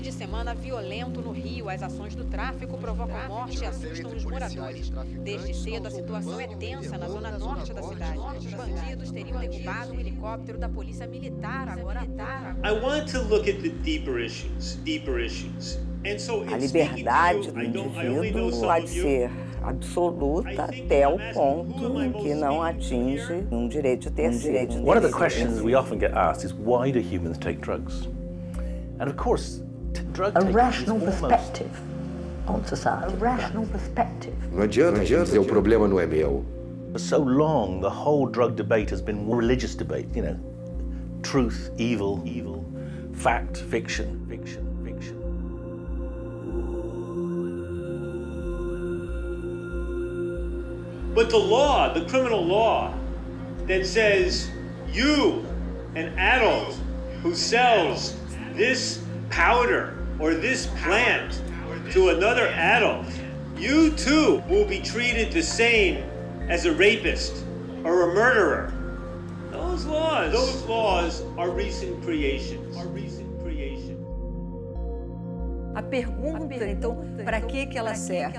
de semana violento no Rio. As ações do tráfico provocam morte e assustam os moradores. Desde cedo, a situação é tensa na zona norte da cidade. Os bandidos teriam derrubado um helicóptero da polícia militar agora à tarde. I want to look at the deeper issues. A liberdade do indivíduo pode ser absoluta até o ponto em que não atinge um direito de terceiro. One of the questions we often get asked is why do humans take drugs? And of course, drug taking is rational almost... perspective on society. A rational perspective. Não adianta dizer o problema não é meu. For so long, the whole drug debate has been a religious debate, you know. Truth, evil, fact, fiction. But the law, the criminal law, that says you, an adult who sells this powder or this plant to another adult, you too will be treated the same as a rapist or a murderer. Those laws are recent creations. A pergunta, então, para que ela serve?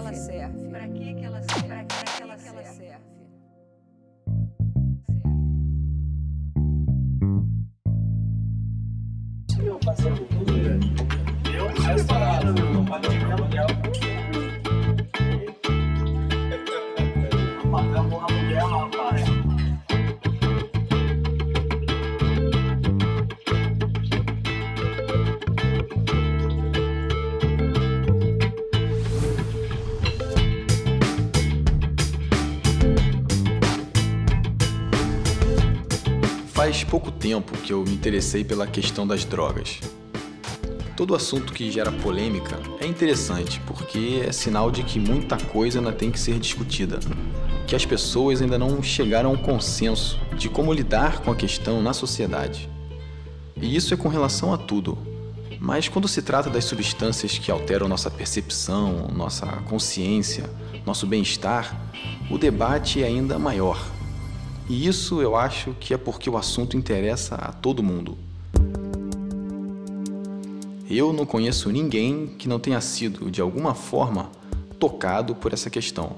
Faz pouco tempo que eu me interessei pela questão das drogas. Todo assunto que gera polêmica é interessante porque é sinal de que muita coisa ainda tem que ser discutida, que as pessoas ainda não chegaram a um consenso de como lidar com a questão na sociedade. E isso é com relação a tudo. Mas quando se trata das substâncias que alteram nossa percepção, nossa consciência, nosso bem-estar, o debate é ainda maior. E isso eu acho que é porque o assunto interessa a todo mundo. Eu não conheço ninguém que não tenha sido, de alguma forma, tocado por essa questão.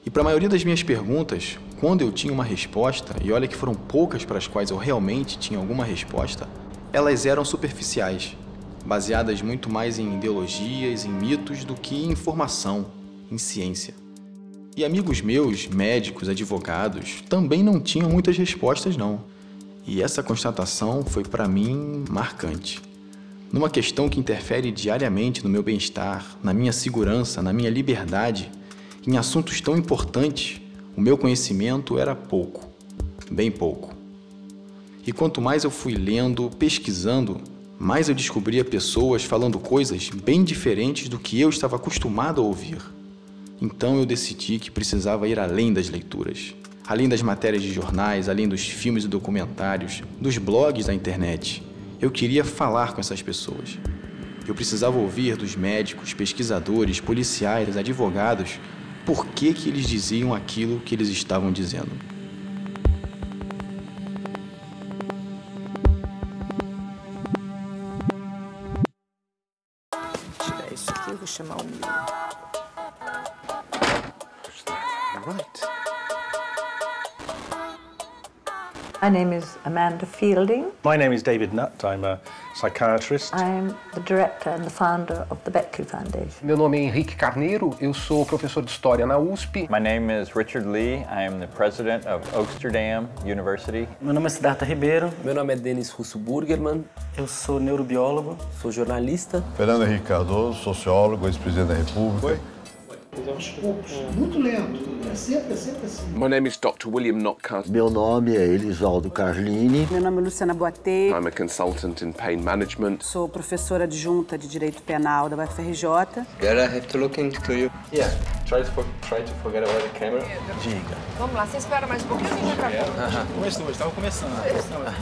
E para a maioria das minhas perguntas, quando eu tinha uma resposta, e olha que foram poucas para as quais eu realmente tinha alguma resposta, elas eram superficiais, baseadas muito mais em ideologias, em mitos, do que em informação, em ciência. E amigos meus, médicos, advogados, também não tinham muitas respostas não. E essa constatação foi para mim marcante. Numa questão que interfere diariamente no meu bem-estar, na minha segurança, na minha liberdade, em assuntos tão importantes, o meu conhecimento era pouco, bem pouco. E quanto mais eu fui lendo, pesquisando, mais eu descobria pessoas falando coisas bem diferentes do que eu estava acostumado a ouvir. Então eu decidi que precisava ir além das leituras, além das matérias de jornais, além dos filmes e documentários, dos blogs da internet. Eu queria falar com essas pessoas. Eu precisava ouvir dos médicos, pesquisadores, policiais, advogados, por que eles diziam aquilo que eles estavam dizendo. Vou tirar isso aqui, eu vou chamar o meu. Right. My name is Amanda Fielding. My name is David Nutt. I'm a psychiatrist. I'm the director and the founder of the Beckley Foundation. Meu nome é Henrique Carneiro, eu sou professor de História na USP. My name is Richard Lee. I am the president of Oaksterdam University. Meu nome é Siddhartha Ribeiro. Meu nome é Denis Russo Burgerman. Eu sou neurobiólogo. Sou jornalista. Fernando Henrique Cardoso, sociólogo, ex-presidente da República. Oi? Aos poucos, muito lento, é sempre assim. My name is Dr. William Notcutt. Meu nome é Elisaldo Carlini. Meu nome é Luciana Boatê. I'm a consultant in pain management. Sou professora adjunta de Direito Penal da UFRJ. Gotta have to look into you. Yeah, try to forget about the camera. Diga. Vamos lá, você espera mais um pouquinho e já Começou, estava começando.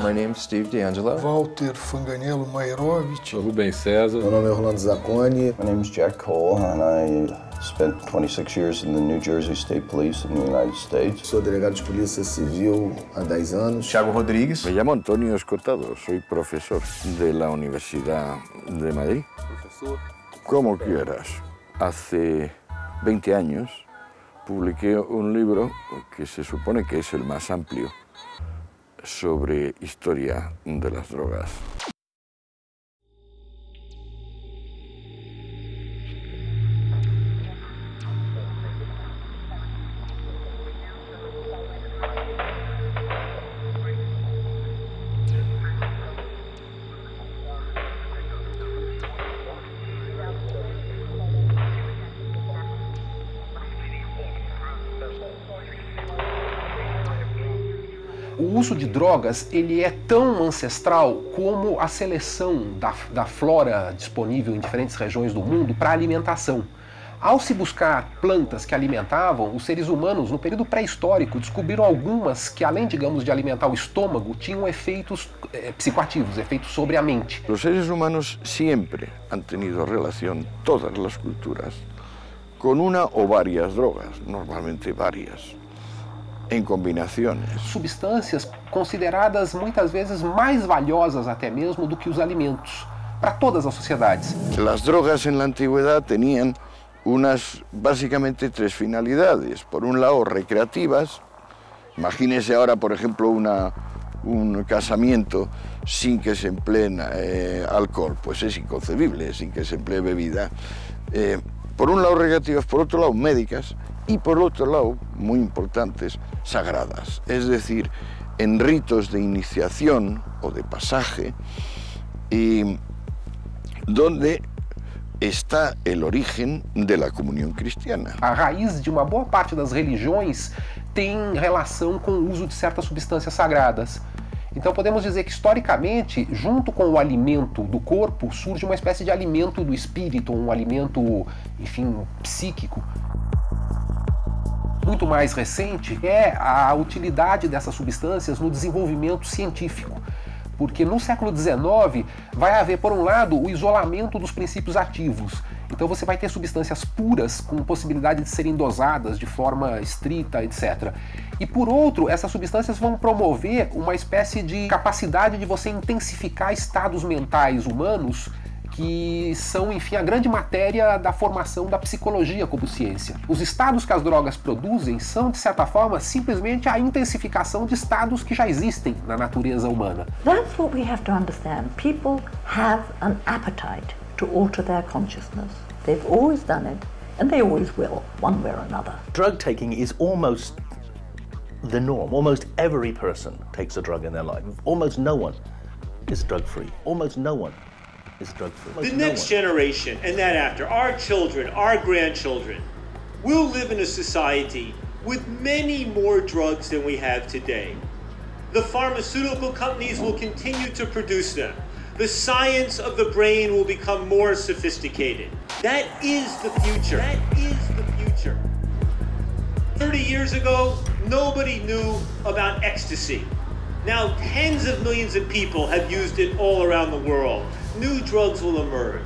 My name is Steve D'Angelo. Walter Fanganello Mairovich. Sou Rubem César. Meu nome é Orlando Zacconi. My name is Jack Cole and I Spent 26 years in the New Jersey State Police in the United States. Sou delegado de Polícia Civil há 10 anos. Thiago Rodrigues. Me llamo Antonio Escotado, soy profesor de la Universidad de Madrid. Profesor. Como quieras. Hace 20 años publiqué un libro que se supone que es el más amplio sobre historia de las drogas. O uso de drogas ele é tão ancestral como a seleção da flora disponível em diferentes regiões do mundo para alimentação. Ao se buscar plantas que alimentavam, os seres humanos, no período pré-histórico, descobriram algumas que, além, digamos, de alimentar o estômago, tinham efeitos psicoativos, efeitos sobre a mente. Los seres humanos siempre han tenido relación, todas las culturas, con una o varias drogas, normalmente varias, em combinações. Substâncias consideradas muitas vezes mais valiosas até mesmo do que os alimentos, para todas as sociedades. Las drogas en la antigüedad tenían básicamente tres finalidades. Por un lado, recreativas. Imagínese ahora, por ejemplo, un casamiento sin que se emplee alcohol, pues es inconcebible, sin que se emplee bebida. Por un lado recreativas, por otro lado médicas y por otro lado, muy importantes, sagradas. Es decir, en ritos de iniciación o de pasaje, donde está el origen de la comunión cristiana. A raiz de uma boa parte das religiões tem relação com o uso de certas substâncias sagradas. Então podemos dizer que, historicamente, junto com o alimento do corpo, surge uma espécie de alimento do espírito, um alimento, enfim, psíquico. Muito mais recente é a utilidade dessas substâncias no desenvolvimento científico. Porque no século XIX vai haver, por um lado, o isolamento dos princípios ativos. Então você vai ter substâncias puras com possibilidade de serem dosadas de forma estrita, etc. E por outro, essas substâncias vão promover uma espécie de capacidade de você intensificar estados mentais humanos que são, enfim, a grande matéria da formação da psicologia como ciência. Os estados que as drogas produzem são, de certa forma, simplesmente a intensificação de estados que já existem na natureza humana. That's what we have to understand. People have an appetite to alter their consciousness. They've always done it, and they always will, one way or another. Drug taking is almost the norm. Almost every person takes a drug in their life. Almost no one is drug-free. Almost no one is drug-free. The next generation and that after, our children, our grandchildren, will live in a society with many more drugs than we have today. The pharmaceutical companies will continue to produce them. The science of the brain will become more sophisticated. That is the future. That is the future. 30 years ago, nobody knew about ecstasy. Now, tens of millions of people have used it all around the world. New drugs will emerge.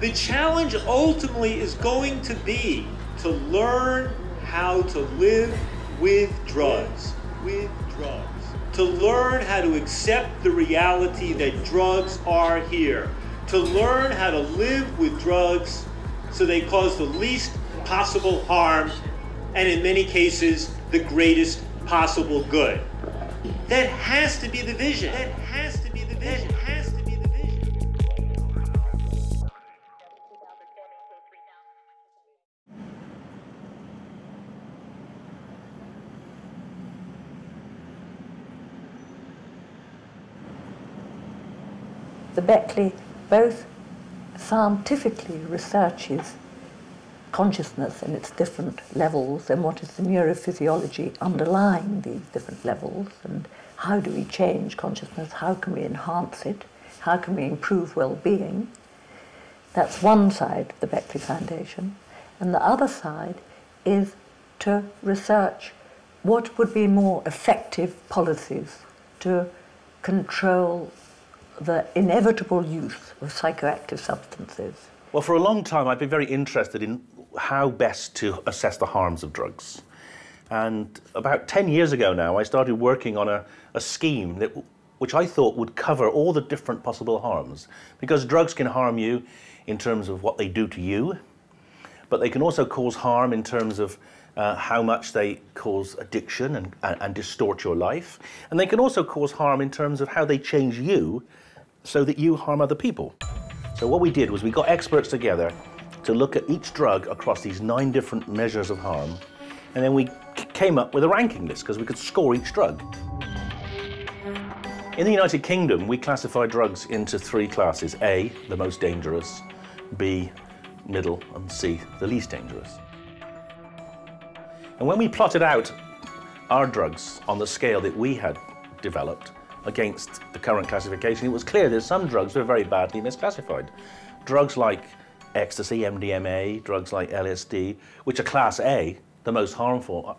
The challenge ultimately is going to be to learn how to live with drugs. To learn how to accept the reality that drugs are here. To learn how to live with drugs so they cause the least possible harm and in many cases the greatest possible good. That has to be the vision. That has to be the vision. The Beckley both scientifically researches consciousness and its different levels and what is the neurophysiology underlying these different levels and how do we change consciousness, how can we enhance it, how can we improve well-being. That's one side of the Beckley Foundation. And the other side is to research what would be more effective policies to control the inevitable use of psychoactive substances. Well, for a long time I've been very interested in how best to assess the harms of drugs. And about 10 years ago now, I started working on a scheme which I thought would cover all the different possible harms. Because drugs can harm you in terms of what they do to you, but they can also cause harm in terms of how much they cause addiction and distort your life. And they can also cause harm in terms of how they change you so that you harm other people. So what we did was we got experts together to look at each drug across these 9 different measures of harm, and then we came up with a ranking list because we could score each drug. In the United Kingdom, we classify drugs into 3 classes: A, the most dangerous; B, middle; and C, the least dangerous. And when we plotted out our drugs on the scale that we had developed against the current classification, it was clear that some drugs were very badly misclassified. Drugs like ecstasy, MDMA, drugs like LSD, which are class A, the most harmful,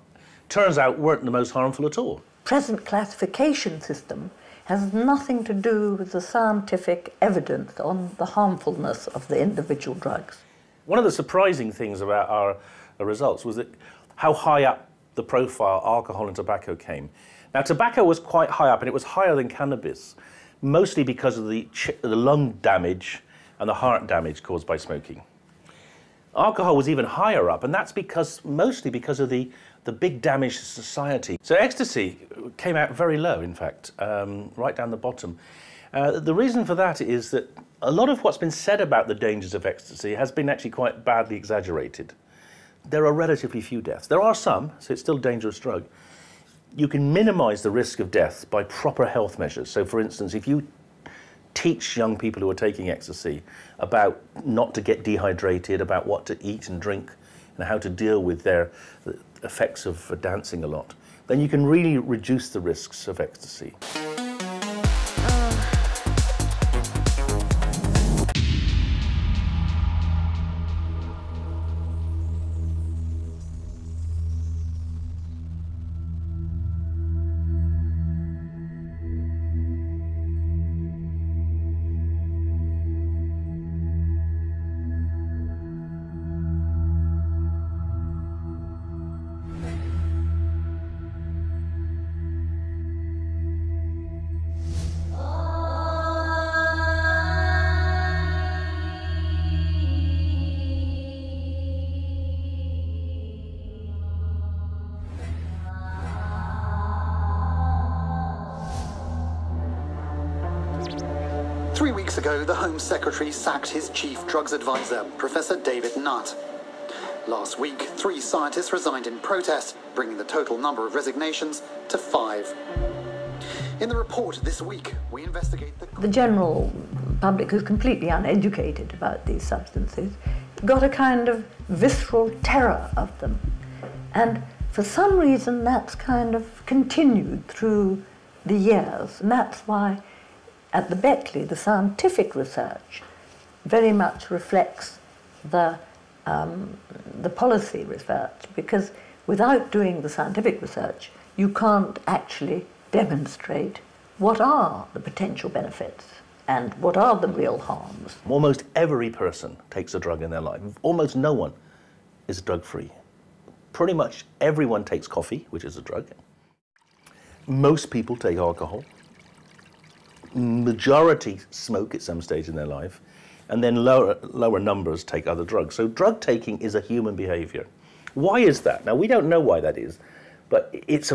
turns out weren't the most harmful at all. Present classification system has nothing to do with the scientific evidence on the harmfulness of the individual drugs. One of the surprising things about our results was that how high up the profile alcohol and tobacco came. Now, tobacco was quite high up, and it was higher than cannabis, mostly because of the lung damage and the heart damage caused by smoking. Alcohol was even higher up, and that's mostly because of the big damage to society. So ecstasy came out very low, in fact, right down the bottom. The reason for that is that a lot of what's been said about the dangers of ecstasy has been actually quite badly exaggerated. There are relatively few deaths. There are some, so it's still a dangerous drug. You can minimize the risk of death by proper health measures. So, for instance, if you teach young people who are taking ecstasy about not to get dehydrated, about what to eat and drink, and how to deal with the effects of dancing a lot, then you can really reduce the risks of ecstasy. 3 weeks ago, the Home Secretary sacked his chief drugs advisor, Professor David Nutt. Last week, 3 scientists resigned in protest, bringing the total number of resignations to 5. In the report this week, we investigate the general public, who's completely uneducated about these substances, got a kind of visceral terror of them. And for some reason, that's kind of continued through the years. And that's why at the Beckley, the scientific research very much reflects the policy research, because without doing the scientific research, you can't actually demonstrate what are the potential benefits and what are the real harms. Almost every person takes a drug in their life. Almost no one is drug-free. Pretty much everyone takes coffee, which is a drug. Most people take alcohol. Majority smoke at some stage in their life, and then lower numbers take other drugs. So drug taking is a human behavior. Why is that? Now, we don't know why that is, but it's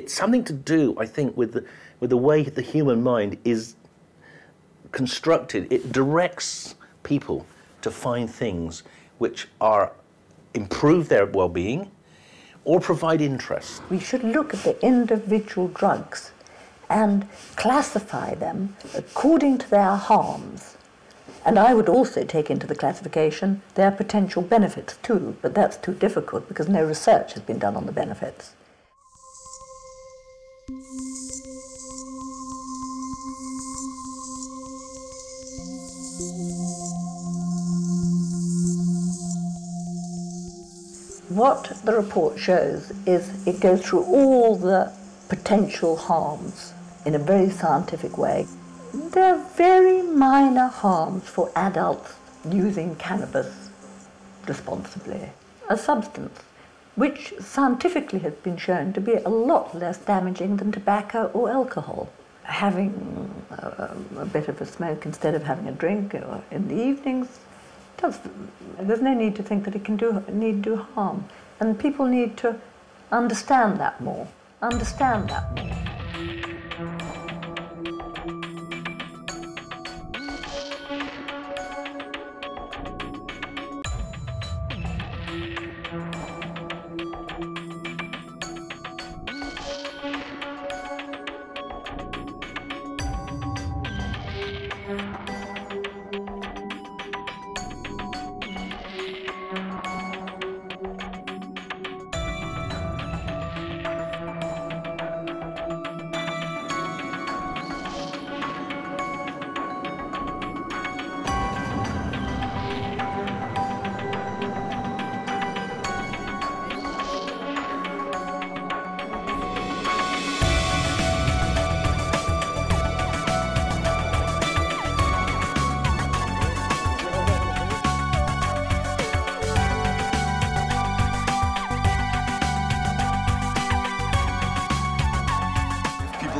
something to do, I think, with the way the human mind is constructed. It directs people to find things which improve their well-being or provide interest. We should look at the individual drugs and classify them according to their harms. And I would also take into the classification their potential benefits too, but that's too difficult because no research has been done on the benefits. What the report shows is it goes through all the potential harms in a very scientific way. They're very minor harms for adults using cannabis responsibly. a substance which scientifically has been shown to be a lot less damaging than tobacco or alcohol. Having a bit of a smoke instead of having a drink or in the evenings, there's no need to think that it can do harm. And people need to understand that more.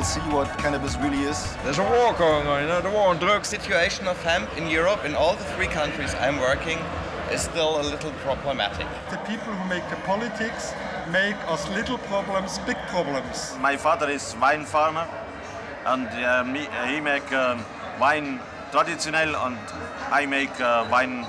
See what cannabis really is. There's a war going on, the war on drugs. The situation of hemp in Europe, in all the 3 countries I'm working, is still a little problematic. The people who make the politics make us little problems, big problems. My father is wine farmer, and he make wine traditional, and I make wine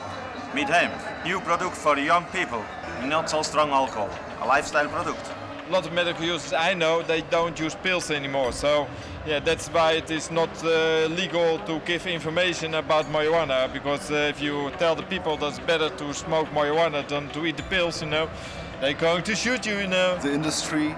with him. New product for young people, not so strong alcohol, a lifestyle product. A lot of medical users I know, they don't use pills anymore. So yeah, that's why it is not legal to give information about marijuana, because if you tell the people that it's better to smoke marijuana than to eat the pills, they're going to shoot you, The industry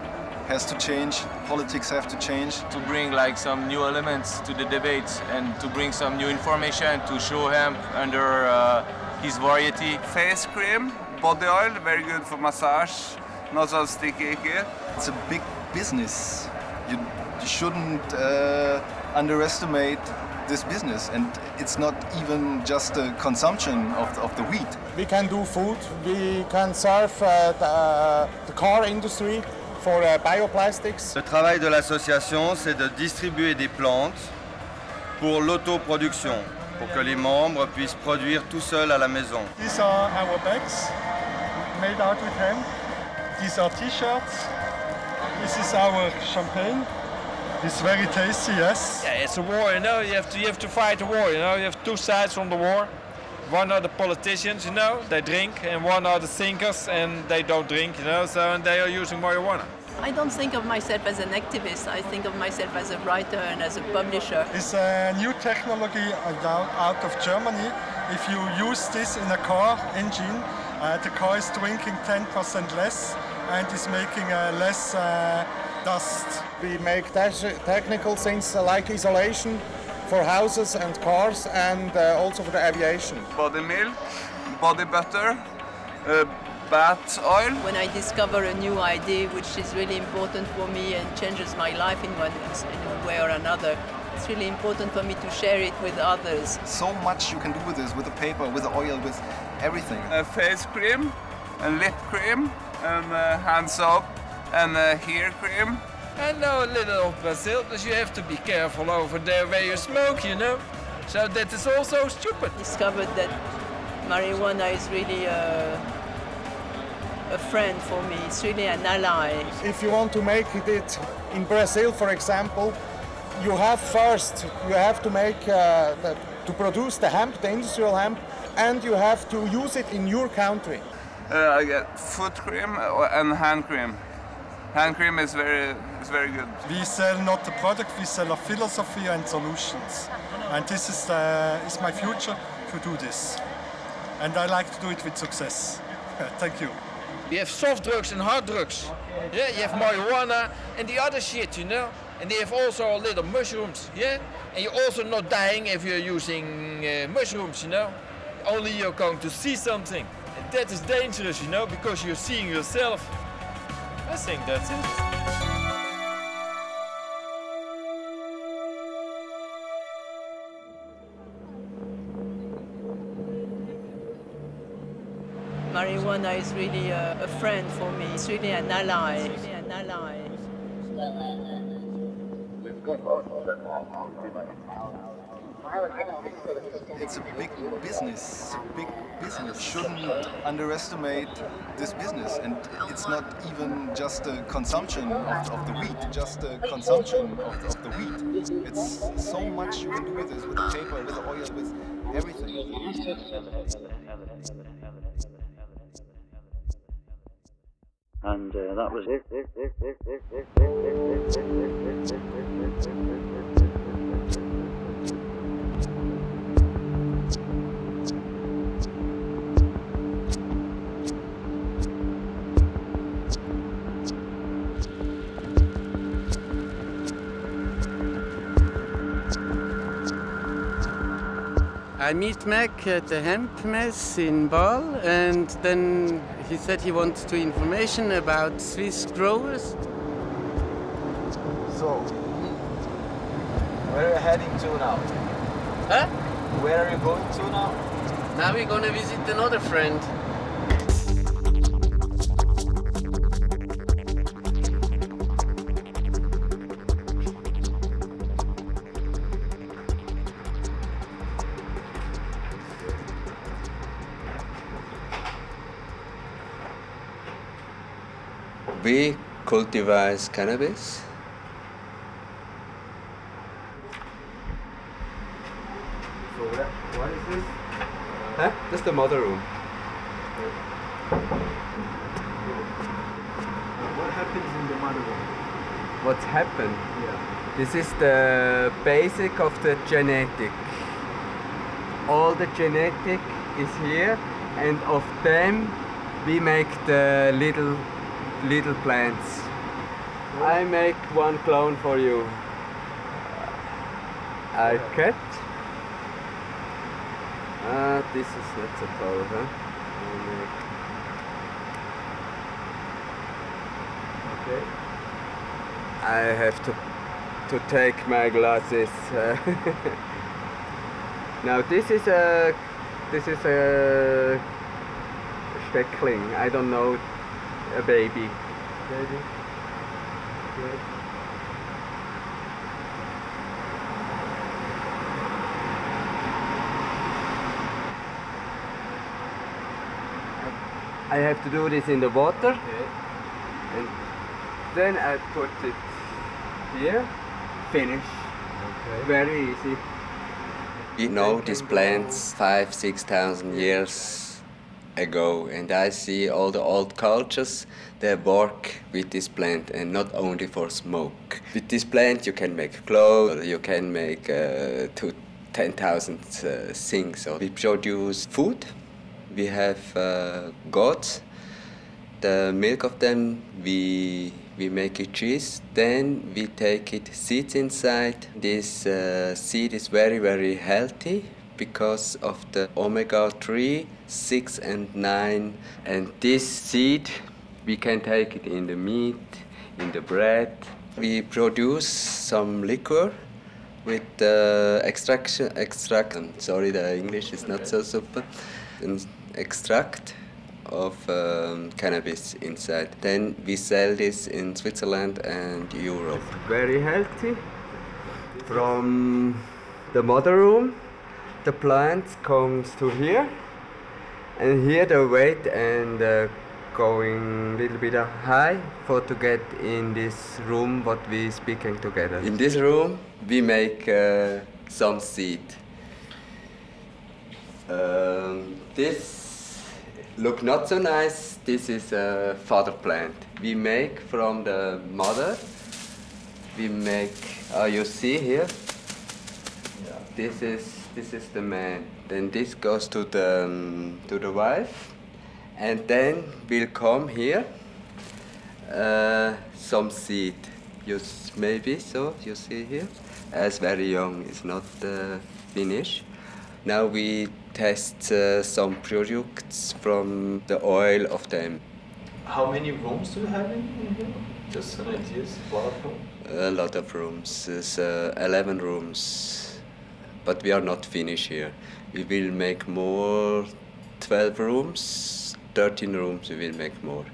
has to change, politics have to change. To bring like some new elements to the debate and to bring some new information to show hemp under his variety. Face cream, body oil, very good for massage. Not so sticky here. It's a big business. You shouldn't underestimate this business, and it's not even just the consumption of the weed. We can do food, we can serve the car industry for bioplastics. Le travail de l'association, c'est de distribuer des plantes pour l'autoproduction, pour que les membres puissent produire tout seuls à la maison. These are our bags made out with hemp. These are T-shirts. This is our champagne. It's very tasty, yes. Yeah, it's a war, You have to fight the war, You have 2 sides from the war. One are the politicians, they drink, and one are the thinkers, and they don't drink, and they are using marijuana. I don't think of myself as an activist. I think of myself as a writer and as a publisher. It's a new technology out of Germany. If you use this in a car engine, the car is drinking 10% less and is making less dust. We make technical things like isolation for houses and cars, and also for the aviation. Body milk, body butter, bath oil. When I discover a new idea which is really important for me and changes my life in one way or another, it's really important for me to share it with others. So much you can do with this, with the paper, with the oil, with everything. Face cream, and lip cream, and hand soap, and hair cream. I know a little of Brazil, because you have to be careful over there where you smoke, So that is also stupid. Discovered that marijuana is really a friend for me. It's really an ally. If you want to make it in Brazil, for example, you have to make to produce the hemp, the industrial hemp, and you have to use it in your country. I get foot cream and hand cream. Hand cream is very good. We sell not the product, we sell a philosophy and solutions. And this is my future to do this. And I like to do it with success. Thank you. You have soft drugs and hard drugs. Yeah, you have marijuana and the other shit, And they have also a little mushrooms, yeah? And you're also not dying if you're using mushrooms, Only you're going to see something. And that is dangerous, because you're seeing yourself. I think that's it. Marijuana is really a friend for me. It's really an ally. It's a big business, Shouldn't underestimate this business, and it's not even just a consumption of the wheat, It's so much you can do with this, with the paper, with the oil, with everything. And that was it. I meet Mac at the hemp mess in Bâle, and then he said he wants to information about Swiss growers. So, where are you heading to now? Huh? Where are you going to now? Now we're gonna visit another friend. We cultivate cannabis. So what is this? Huh? That's the mother room. What happens in the mother room? What's happened? Yeah. This is the basic of the genetic. All the genetic is here, and of them we make the little plants. I make one clone for you. I cut. This is not so tall, huh? Okay. I have to take my glasses. Now this is a Steckling. I don't know, a baby. Baby. Okay. I have to do this in the water, Okay. and then I put it here. Finish. Okay. Very easy. We know these plants 5,000-6,000 years ago, and I see all the old cultures, they work with this plant, and not only for smoke. With this plant you can make clothes, you can make 10,000 things. So we produce food, we have goats, the milk of them we make it cheese, then we take it seeds inside. This seed is very, very healthy because of the omega-3, 6 and 9. And this seed, we can take it in the meat, in the bread. We produce some liquor with extract, sorry, the English is not so super, an extract of cannabis inside. Then we sell this in Switzerland and Europe. Very healthy. From the mother room, the plant comes to here, and here the weight and going a little bit high for to get in this room what we speaking together. In this room we make some seed. This look not so nice. This is a father plant. We make from the mother. We make. You see here. Yeah. This is the man. Then this goes to the wife, and then will come here some seed. Maybe so. You see here. As very young. It's not finished. Now we test some products from the oil of them. How many rooms do you have in here? Just an idea, a lot of rooms? A lot of rooms. There's 11 rooms, but we are not finished here. We will make more 12 rooms 13 rooms, we will make more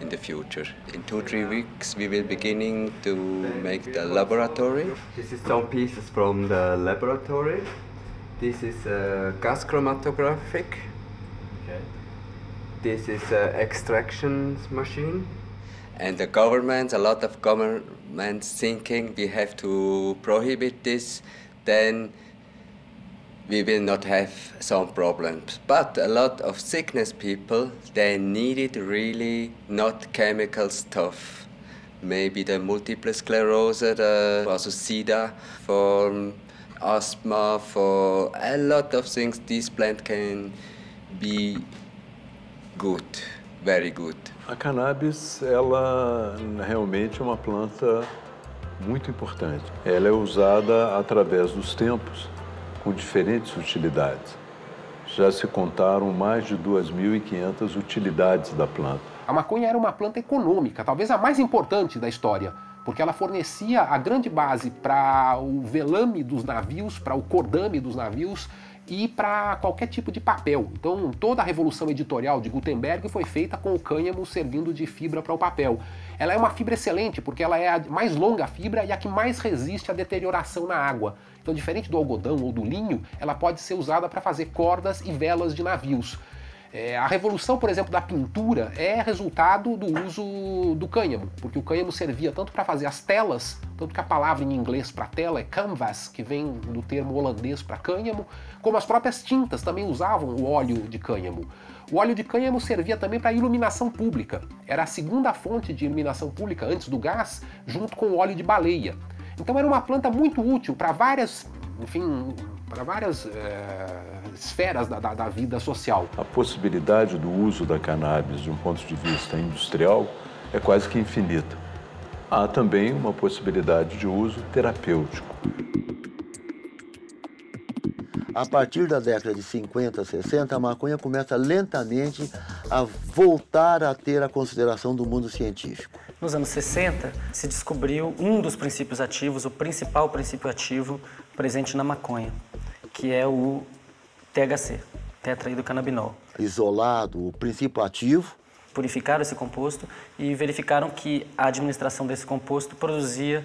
in the future. In 2-3 weeks, we will beginning to make the laboratory. This is some pieces from the laboratory. This is gas chromatographic. Okay. This is an extraction machine. And the government, a lot of governments thinking we have to prohibit this, then we will not have some problems. But a lot of sickness people, they needed really not chemical stuff. Maybe the multiple sclerosis, also SIDA, for asthma, for a lot of things, this plant can be good, very good. A cannabis, ela realmente é uma planta muito importante. Ela é usada através dos tempos com diferentes utilidades. Já se contaram mais de 2.500 utilidades da planta. A maconha era uma planta econômica, talvez a mais importante da história, porque ela fornecia a grande base para o velame dos navios, para o cordame dos navios e para qualquer tipo de papel. Então, toda a revolução editorial de Gutenberg foi feita com o cânhamo servindo de fibra para o papel. Ela é uma fibra excelente porque ela é a mais longa fibra e a que mais resiste à deterioração na água. Então, diferente do algodão ou do linho, ela pode ser usada para fazer cordas e velas de navios. A revolução, por exemplo, da pintura é resultado do uso do cânhamo, porque o cânhamo servia tanto para fazer as telas, tanto que a palavra em inglês para tela é canvas, que vem do termo holandês para cânhamo, como as próprias tintas também usavam o óleo de cânhamo. O óleo de cânhamo servia também para iluminação pública. Era a segunda fonte de iluminação pública antes do gás, junto com o óleo de baleia. Então era uma planta muito útil para várias, enfim, para várias esferas da vida social. A possibilidade do uso da cannabis de um ponto de vista industrial é quase que infinita. Há também uma possibilidade de uso terapêutico. A partir da década de 50, 60, a maconha começa lentamente a voltar a ter a consideração do mundo científico. Nos anos 60, se descobriu um dos princípios ativos, o principal princípio ativo presente na maconha, que é o THC, tetraidrocannabinol. Isolado, o princípio ativo. Purificaram esse composto e verificaram que a administração desse composto produzia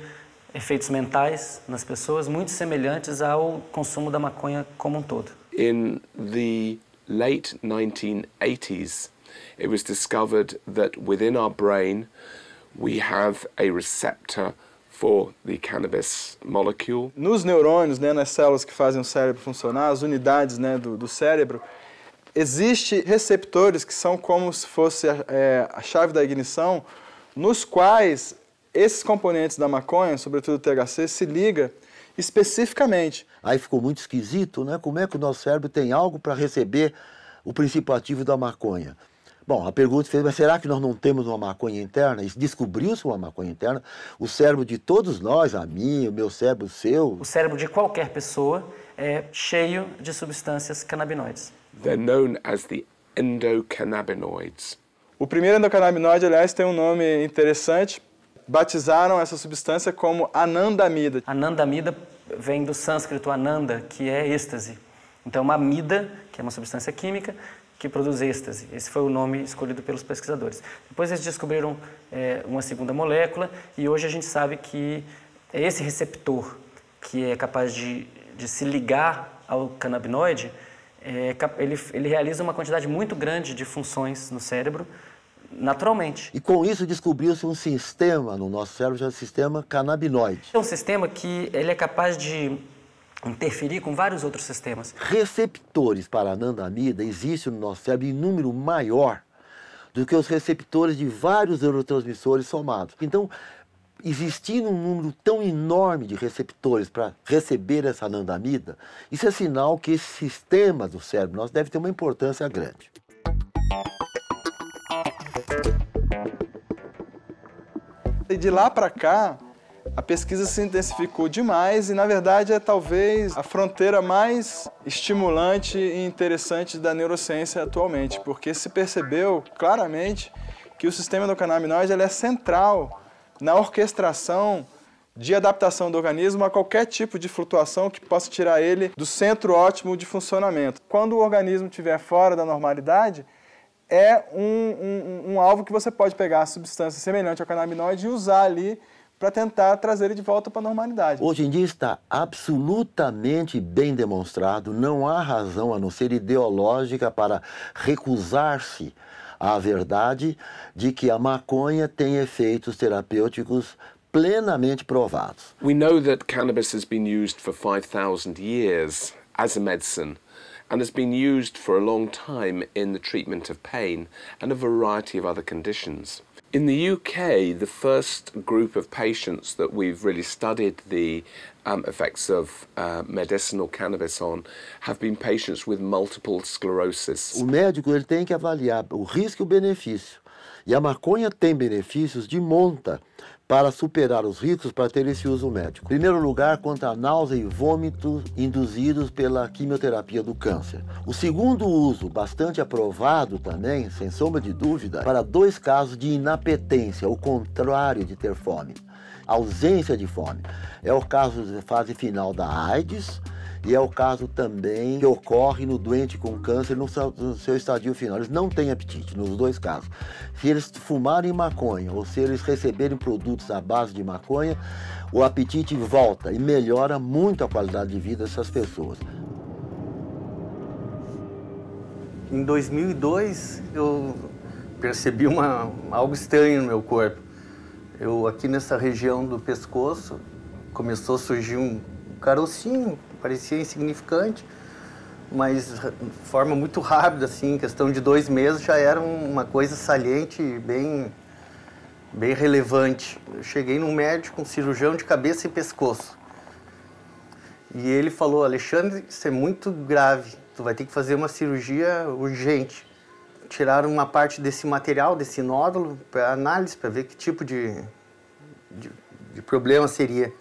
efeitos mentais nas pessoas muito semelhantes ao consumo da maconha como um todo. In the late 1980s, it was discovered that within our brain we have a receptor for the cannabis molecule. Nos neurônios, nas células que fazem o cérebro funcionar, as unidades do cérebro, existem receptores que são como se fosse a chave da ignição, nos quais esses componentes da maconha, sobretudo o THC, se liga especificamente. Aí ficou muito esquisito, né? Como é que o nosso cérebro tem algo para receber o princípio ativo da maconha? Bom, a pergunta fez, mas será que nós não temos uma maconha interna? Descobriu-se uma maconha interna. O cérebro de todos nós, a minha, o meu cérebro, o seu... O cérebro de qualquer pessoa é cheio de substâncias canabinoides. They're known as the endocannabinoids. O primeiro endocannabinoide, aliás, tem um nome interessante. Batizaram essa substância como anandamida. Anandamida vem do sânscrito ananda, que é êxtase. Então, uma amida, que é uma substância química, que produz êxtase. Esse foi o nome escolhido pelos pesquisadores. Depois eles descobriram uma segunda molécula e hoje a gente sabe que é esse receptor que é capaz de se ligar ao canabinoide, ele realiza uma quantidade muito grande de funções no cérebro, naturalmente. E com isso descobriu-se um sistema no nosso cérebro, já é o sistema canabinoide. É um sistema que ele é capaz de interferir com vários outros sistemas. Receptores para anandamida existem no nosso cérebro em número maior do que os receptores de vários neurotransmissores somados. Então, existindo um número tão enorme de receptores para receber essa anandamida, isso é sinal que esse sistema do cérebro nosso deve ter uma importância grande. E de lá para cá, a pesquisa se intensificou demais e, na verdade, é talvez a fronteira mais estimulante e interessante da neurociência atualmente, porque se percebeu claramente que o sistema endocannabinoide é central na orquestração de adaptação do organismo a qualquer tipo de flutuação que possa tirar ele do centro ótimo de funcionamento. Quando o organismo estiver fora da normalidade, é um alvo que você pode pegar a substância semelhante ao canabinoide e usar ali para tentar trazer ele de volta para a normalidade. Hoje em dia está absolutamente bem demonstrado, não há razão a não ser ideológica para recusar-se à verdade de que a maconha tem efeitos terapêuticos plenamente provados. We know that cannabis has been used for 5,000 years as a medicine and has been used for a long time in the treatment of pain and a variety of other conditions. In the UK, the first group of patients that we've really studied the effects of medicinal cannabis on have been patients with multiple sclerosis. O médico ele tem que avaliar o risco e o benefício. E a maconha tem benefícios de monta para superar os riscos para ter esse uso médico. Em primeiro lugar, contra a náusea e vômito induzidos pela quimioterapia do câncer. O segundo uso, bastante aprovado também, sem sombra de dúvida, para 2 casos de inapetência, o contrário de ter fome, ausência de fome. É o caso da fase final da AIDS, e é o caso também que ocorre no doente com câncer no seu estadio final. Eles não têm apetite, nos 2 casos. Se eles fumarem maconha ou se eles receberem produtos à base de maconha, o apetite volta e melhora muito a qualidade de vida dessas pessoas. Em 2002, eu percebi algo estranho no meu corpo. Aqui nessa região do pescoço, começou a surgir um carocinho, parecia insignificante, mas de forma muito rápida, assim, em questão de 2 meses já era uma coisa saliente, bem relevante. Eu cheguei num médico, um cirurgião de cabeça e pescoço, e ele falou: Alexandre, isso é muito grave, tu vai ter que fazer uma cirurgia urgente. Tiraram uma parte desse material, desse nódulo, para análise, para ver que tipo de problema seria.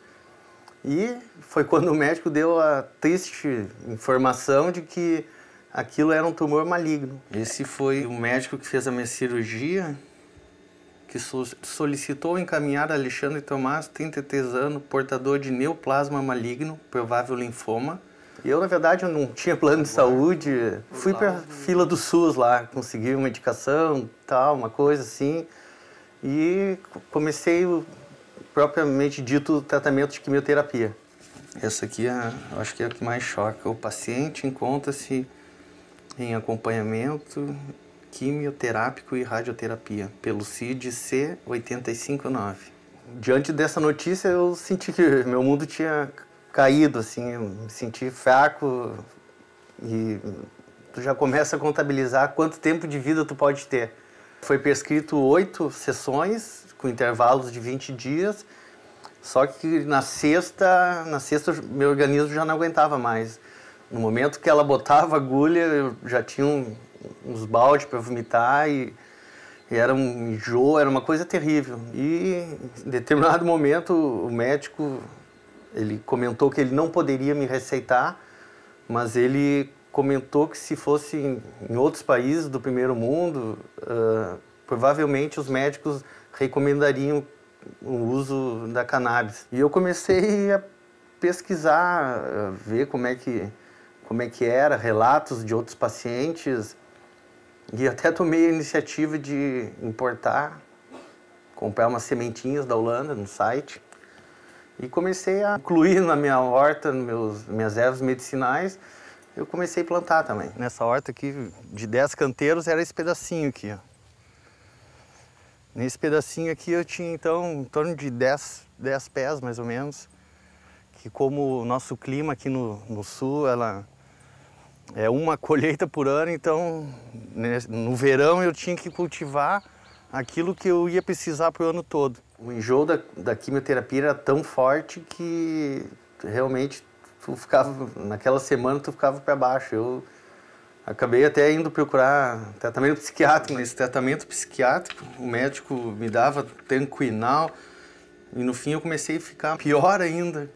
E foi quando o médico deu a triste informação de que aquilo era um tumor maligno. Esse foi o médico que fez a minha cirurgia, que solicitou encaminhar Alexandre Tomás, 33 anos, portador de neoplasma maligno, provável linfoma. Eu, na verdade, eu não tinha plano de saúde, fui para a fila do SUS lá, consegui uma medicação, tal, uma coisa assim, e comecei propriamente dito tratamento de quimioterapia. Essa aqui eu acho que é a que mais choca. O paciente encontra-se em acompanhamento quimioterápico e radioterapia pelo CID-C 859. Diante dessa notícia, eu senti que meu mundo tinha caído, assim, eu me senti fraco e tu já começa a contabilizar quanto tempo de vida tu pode ter. Foi prescrito 8 sessões com intervalos de 20 dias, só que na sexta meu organismo já não aguentava mais. No momento que ela botava a agulha, eu já tinha uns baldes para vomitar e era um enjoo, era uma coisa terrível. E em determinado momento o médico, ele comentou que ele não poderia me receitar, mas ele comentou que se fosse em outros países do primeiro mundo, provavelmente os médicos recomendariam o uso da cannabis. E eu comecei a pesquisar, a ver como é que era, relatos de outros pacientes, e até tomei a iniciativa de importar, comprar umas sementinhas da Holanda no site, e comecei a incluir na minha horta, minhas ervas medicinais, eu comecei a plantar também. Nessa horta aqui, de 10 canteiros, era esse pedacinho aqui, ó. Nesse pedacinho aqui eu tinha, então, em torno de 10 pés, mais ou menos, que como o nosso clima aqui no sul, ela é uma colheita por ano, então, no verão eu tinha que cultivar aquilo que eu ia precisar para o ano todo. O enjoo da quimioterapia era tão forte que realmente naquela semana tu ficava para baixo. Eu acabei até indo procurar tratamento psiquiátrico. Nesse tratamento psiquiátrico, o médico me dava Tranquinal e no fim eu comecei a ficar pior ainda.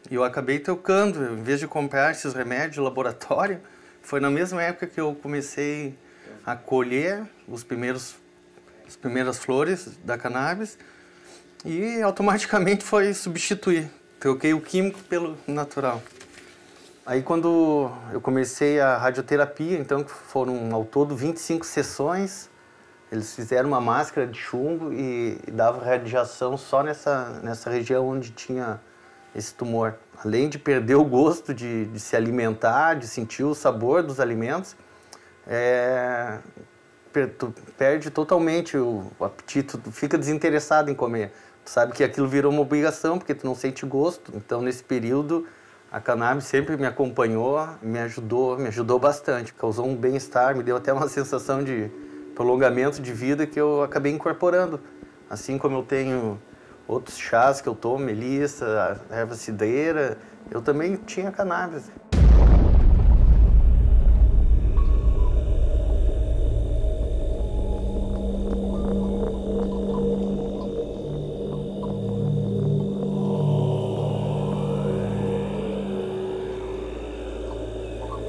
E eu acabei trocando, em vez de comprar esses remédios de laboratório, foi na mesma época que eu comecei a colher as primeiras flores da cannabis e automaticamente foi substituir. Troquei o químico pelo natural. Aí quando eu comecei a radioterapia, então foram ao todo 25 sessões, eles fizeram uma máscara de chumbo e dava radiação só nessa região onde tinha esse tumor. Além de perder o gosto de se alimentar, de sentir o sabor dos alimentos, tu perde totalmente o apetite, tu fica desinteressado em comer. Tu sabe que aquilo virou uma obrigação, porque tu não sente gosto. Então, nesse período, a cannabis sempre me acompanhou, me ajudou bastante. Causou um bem-estar, me deu até uma sensação de prolongamento de vida que eu acabei incorporando. Assim como eu tenho outros chás que eu tomo, melissa, erva cidreira, eu também tinha cannabis.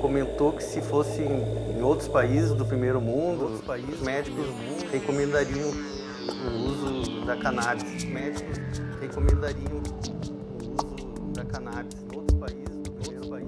Comentou que se fosse em outros países do primeiro mundo, os médicos recomendariam o uso da cannabis. Os médicos recomendariam o uso da cannabis em outros países do primeiro mundo.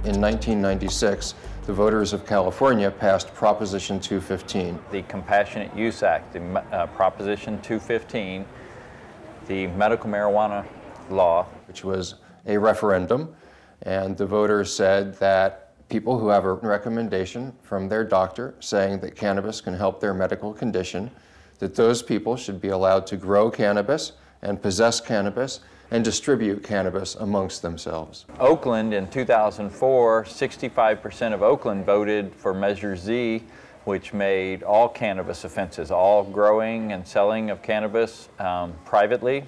In 1996, the voters of California passed Proposition 215. The Compassionate Use Act, Proposition 215, the medical marijuana law. Which was a referendum, and the voters said that people who have a recommendation from their doctor saying that cannabis can help their medical condition, that those people should be allowed to grow cannabis and possess cannabis and distribute cannabis amongst themselves. Oakland in 2004, 65% of Oakland voted for Measure Z, which made all cannabis offenses, all growing and selling of cannabis privately,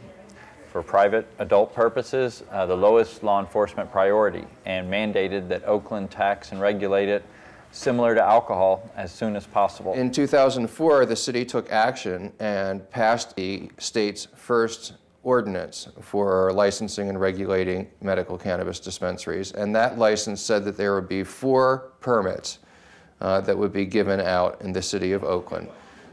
for private adult purposes, the lowest law enforcement priority, and mandated that Oakland tax and regulate it similar to alcohol as soon as possible. In 2004, the city took action and passed the state's first ordinance for licensing and regulating medical cannabis dispensaries, and that license said that there would be 4 permits that would be given out in the city of Oakland.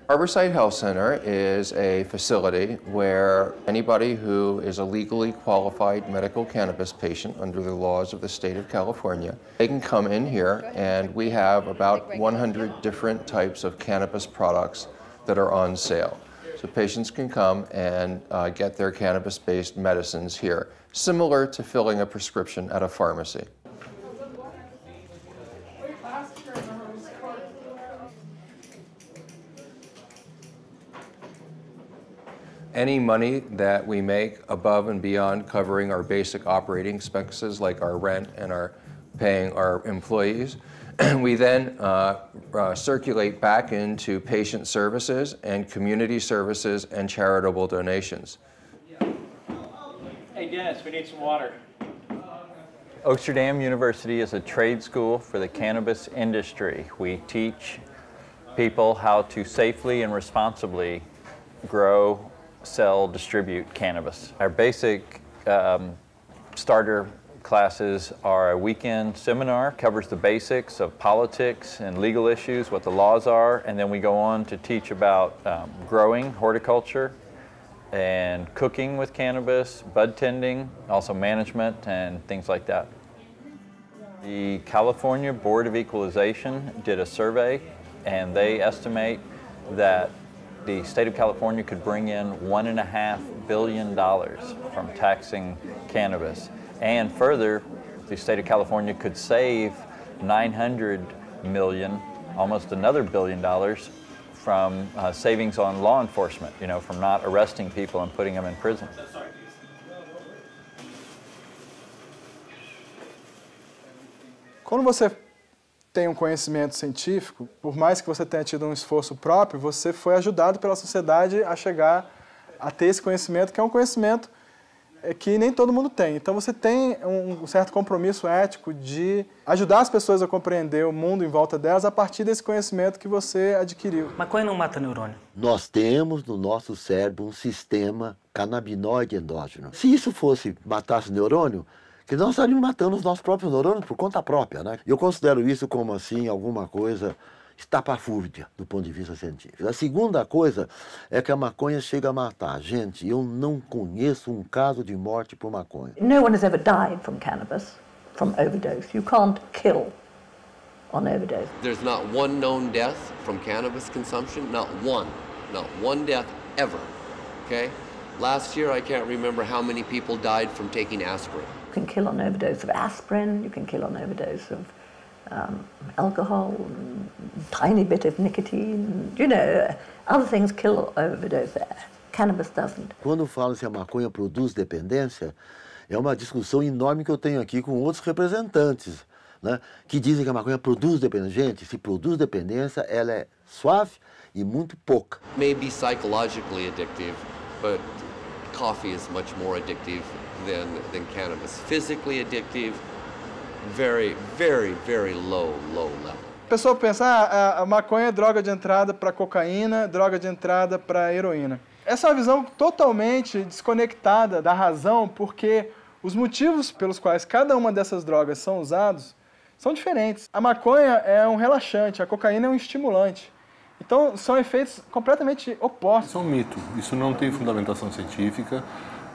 Harborside Health Center is a facility where anybody who is a legally qualified medical cannabis patient under the laws of the state of California, they can come in here, and we have about 100 different types of cannabis products that are on sale. So patients can come and get their cannabis-based medicines here, similar to filling a prescription at a pharmacy. Any money that we make above and beyond covering our basic operating expenses, like our rent and our paying our employees, we then circulate back into patient services and community services and charitable donations. Hey Dennis, we need some water. Oaksterdam University is a trade school for the cannabis industry. We teach people how to safely and responsibly grow, sell, distribute cannabis. Our basic starter classes are a weekend seminar, covers the basics of politics and legal issues, what the laws are, and then we go on to teach about growing, horticulture, and cooking with cannabis, bud tending, also management and things like that. The California Board of Equalization did a survey, and they estimate that the state of California could bring in $1.5 billion from taxing cannabis. And further, the state of California could save $900 million almost another $1 billion from savings on law enforcement, you know, from not arresting people and putting them in prison. Quando você tem um conhecimento científico, por mais que você tenha tido um esforço próprio, você foi ajudado pela sociedade a chegar a ter esse conhecimento, que é um conhecimento que nem todo mundo tem. Então você tem um certo compromisso ético de ajudar as pessoas a compreender o mundo em volta delas a partir desse conhecimento que você adquiriu. Maconha não mata neurônio. Nós temos no nosso cérebro um sistema canabinoide endógeno. Se isso fosse matasse neurônio, que nós estaríamos matando os nossos próprios neurônios por conta própria, né? Eu considero isso como, assim, alguma coisa estapafúrdia do ponto de vista científico. A segunda coisa é que a maconha chega a matar. Gente, eu não conheço um caso de morte por maconha. No one has ever died from cannabis, from overdose. You can't kill on overdose. There's not one known death from cannabis consumption, not one death ever, okay? Last year, I can't remember how many people died from taking aspirin. You can kill on overdose of aspirin, you can kill on overdose of alcohol, tiny bit of nicotine, you know, other things kill overdose. Cannabis doesn't. Quando falo se a maconha produz dependência, é uma discussão enorme que eu tenho aqui com outros representantes, né, que dizem que a maconha produz dependência. Gente, se produz dependência, ela é suave e muito pouca. Maybe psychologically addictive, but coffee is much more addictive than cannabis. Physically addictive, very, very, very low level. A pessoa pensa, a maconha é droga de entrada para cocaína, droga de entrada para heroína. Essa é uma visão totalmente desconectada da razão, porque os motivos pelos quais cada uma dessas drogas são usados são diferentes. A maconha é um relaxante, a cocaína é um estimulante. Então, são efeitos completamente opostos. Isso é um mito, isso não tem fundamentação científica.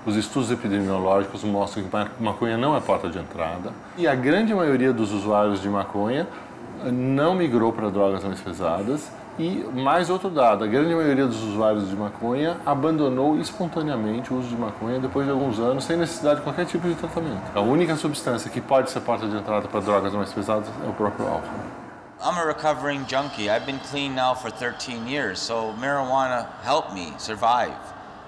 Os estudos epidemiológicos mostram que maconha não é porta de entrada. E a grande maioria dos usuários de maconha não migrou para drogas mais pesadas. E, mais outro dado, a grande maioria dos usuários de maconha abandonou espontaneamente o uso de maconha depois de alguns anos, sem necessidade de qualquer tipo de tratamento. A única substância que pode ser porta de entrada para drogas mais pesadas é o próprio álcool. I'm a recovering junkie. I've been clean now for 13 years, so marijuana helped me survive.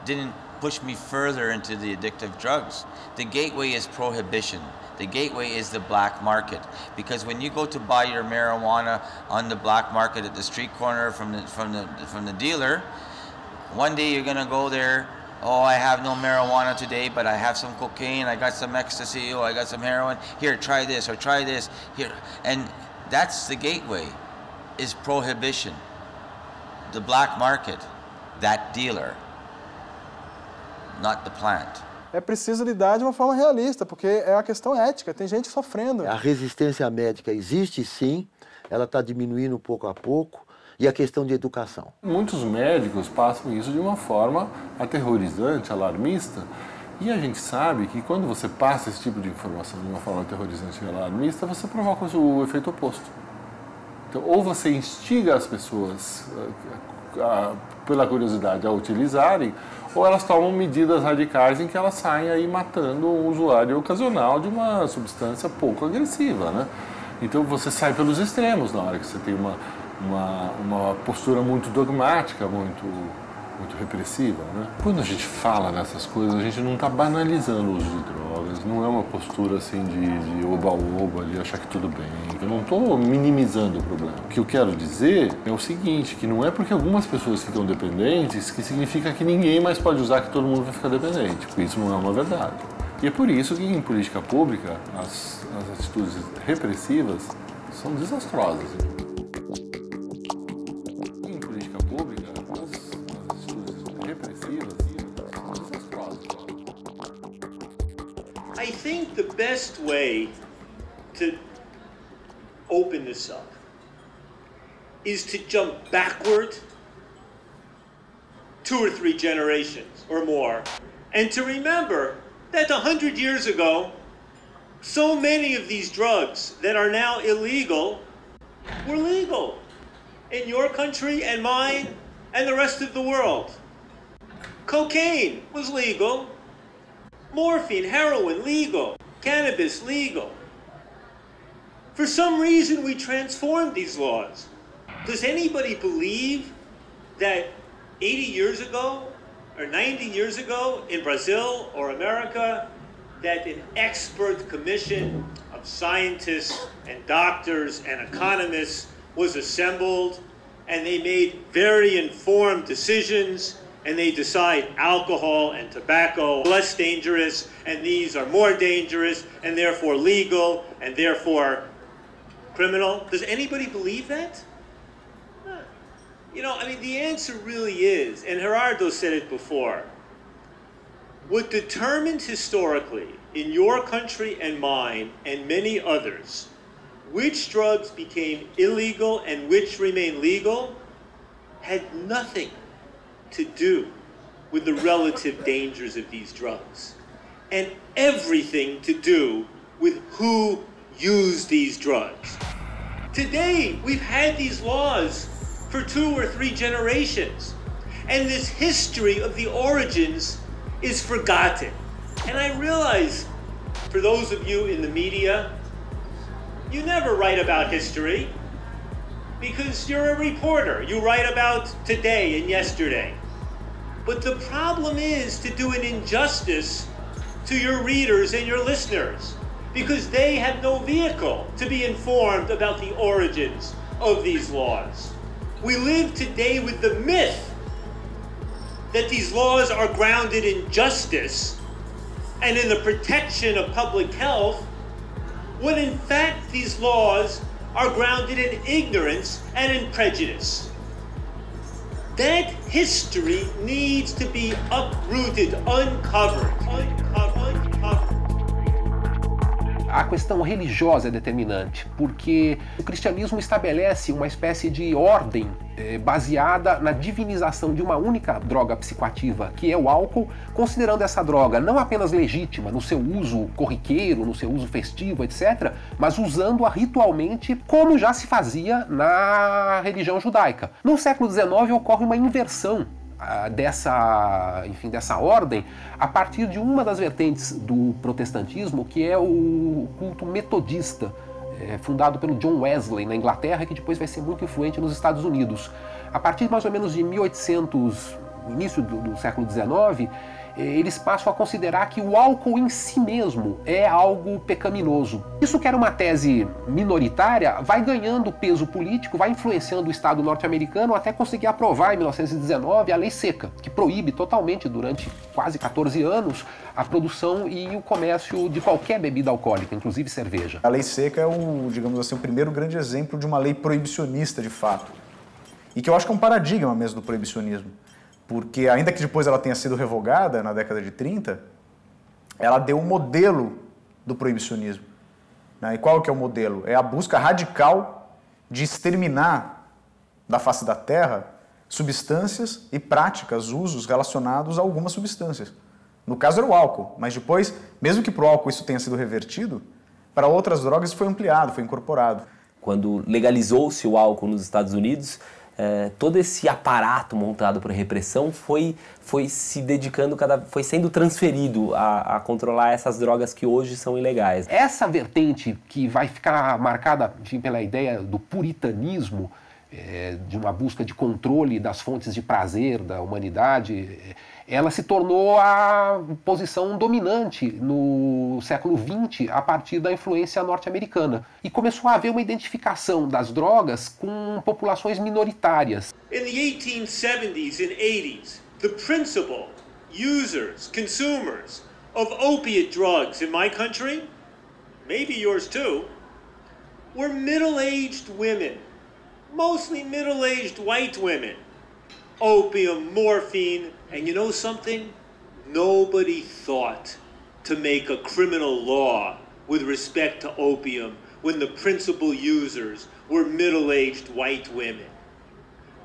Didn't push me further into the addictive drugs. The gateway is prohibition. The gateway is the black market, because when you go to buy your marijuana on the black market at the street corner from the dealer, one day you're gonna go there. Oh, I have no marijuana today, but I have some cocaine. I got some ecstasy. Oh, I got some heroin. Here, try this or try this. Here, and that's the gateway, is prohibition. The black market, that dealer. Not the plant. É preciso lidar de uma forma realista, porque é uma questão ética, tem gente sofrendo. A resistência médica existe sim, ela está diminuindo pouco a pouco, e a questão de educação. Muitos médicos passam isso de uma forma aterrorizante, alarmista, e a gente sabe que quando você passa esse tipo de informação de uma forma aterrorizante e alarmista, você provoca o efeito oposto. Então, ou você instiga as pessoas pela curiosidade a utilizarem, ou elas tomam medidas radicais em que elas saem aí matando um usuário ocasional de uma substância pouco agressiva, né? Então você sai pelos extremos na hora que você tem uma postura muito dogmática, muito repressiva, né? Quando a gente fala dessas coisas, a gente não está banalizando o uso de drogas, não é uma postura assim de oba-oba, de achar que tudo bem. Eu não estou minimizando o problema. O que eu quero dizer é o seguinte, que não é porque algumas pessoas ficam dependentes que significa que ninguém mais pode usar, que todo mundo vai ficar dependente, porque isso não é uma verdade. E é por isso que em política pública as atitudes repressivas são desastrosas. I think the best way to open this up is to jump backward 2 or 3 generations or more, and to remember that 100 years ago, so many of these drugs that are now illegal were legal in your country and mine and the rest of the world. Cocaine was legal. Morphine, heroin, legal. Cannabis, legal. For some reason, we transformed these laws. Does anybody believe that 80 years ago or 90 years ago in Brazil or America that an expert commission of scientists and doctors and economists was assembled and they made very informed decisions and they decide alcohol and tobacco are less dangerous and these are more dangerous and therefore legal and therefore criminal? Does anybody believe that? You know, I mean, the answer really is, and Gerardo said it before, what determined historically in your country and mine and many others which drugs became illegal and which remain legal had nothing to do with the relative dangers of these drugs and everything to do with who used these drugs. Today, we've had these laws for 2 or 3 generations, and this history of the origins is forgotten. And I realize, for those of you in the media, you never write about history because you're a reporter. You write about today and yesterday. But the problem is to do an injustice to your readers and your listeners because they have no vehicle to be informed about the origins of these laws. We live today with the myth that these laws are grounded in justice and in the protection of public health, when in fact these laws are grounded in ignorance and in prejudice. That history needs to be uprooted, uncovered. A questão religiosa é determinante, porque o cristianismo estabelece uma espécie de ordem baseada na divinização de uma única droga psicoativa, que é o álcool, considerando essa droga não apenas legítima no seu uso corriqueiro, no seu uso festivo, etc., mas usando-a ritualmente como já se fazia na religião judaica. No século XIX ocorre uma inversão dessa ordem a partir de uma das vertentes do protestantismo, que é o culto metodista, fundado pelo John Wesley na Inglaterra, que depois vai ser muito influente nos Estados Unidos. A partir mais ou menos de 1800, no início do século XIX, eles passam a considerar que o álcool em si mesmo é algo pecaminoso. Isso, que era uma tese minoritária, vai ganhando peso político, vai influenciando o Estado norte-americano até conseguir aprovar em 1919 a Lei Seca, que proíbe totalmente, durante quase 14 anos, a produção e o comércio de qualquer bebida alcoólica, inclusive cerveja. A Lei Seca é digamos assim, o primeiro grande exemplo de uma lei proibicionista de fato. E que eu acho que é um paradigma mesmo do proibicionismo. Porque, ainda que depois ela tenha sido revogada na década de 30, ela deu um modelo do proibicionismo. Né? E qual que é o modelo? É a busca radical de exterminar da face da terra substâncias e práticas, usos relacionados a algumas substâncias. No caso era o álcool, mas depois, mesmo que para o álcool isso tenha sido revertido, para outras drogas isso foi ampliado, foi incorporado. Quando legalizou-se o álcool nos Estados Unidos, todo esse aparato montado para repressão foi se dedicando, foi sendo transferido a controlar essas drogas que hoje são ilegais. Essa vertente que vai ficar marcada, enfim, pela ideia do puritanismo, de uma busca de controle das fontes de prazer da humanidade, ela se tornou a posição dominante no século XX a partir da influência norte-americana. E começou a haver uma identificação das drogas com populações minoritárias. In the 1870s and 80s, the principal users, consumers of opiate drugs in my country, maybe yours too, were middle-aged women, mostly middle-aged white women. Opium, morphine, and you know something? Nobody thought to make a criminal law with respect to opium when the principal users were middle-aged white women.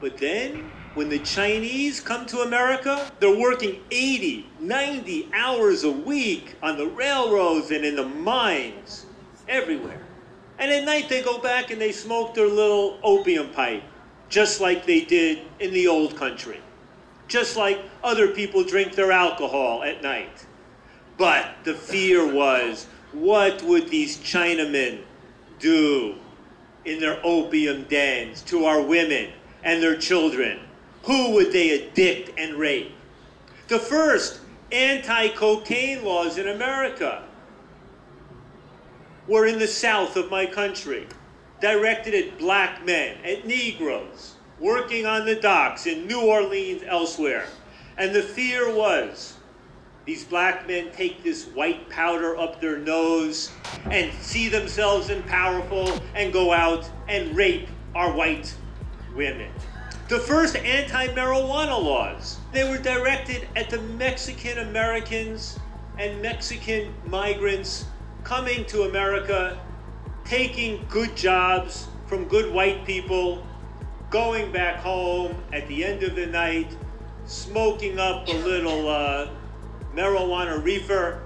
But then, when the Chinese come to America, they're working 80, 90 hours a week on the railroads and in the mines, everywhere. And at night they go back and they smoke their little opium pipe, just like they did in the old country. Just like other people drink their alcohol at night. But the fear was, what would these Chinamen do in their opium dens to our women and their children? Who would they addict and rape? The first anti-cocaine laws in America were in the south of my country, directed at black men, at Negroes, working on the docks in New Orleans, elsewhere. And the fear was, these black men take this white powder up their nose and see themselves as powerful and go out and rape our white women. The first anti-marijuana laws, they were directed at the Mexican Americans and Mexican migrants coming to America, taking good jobs from good white people, going back home at the end of the night, smoking up a little marijuana reefer.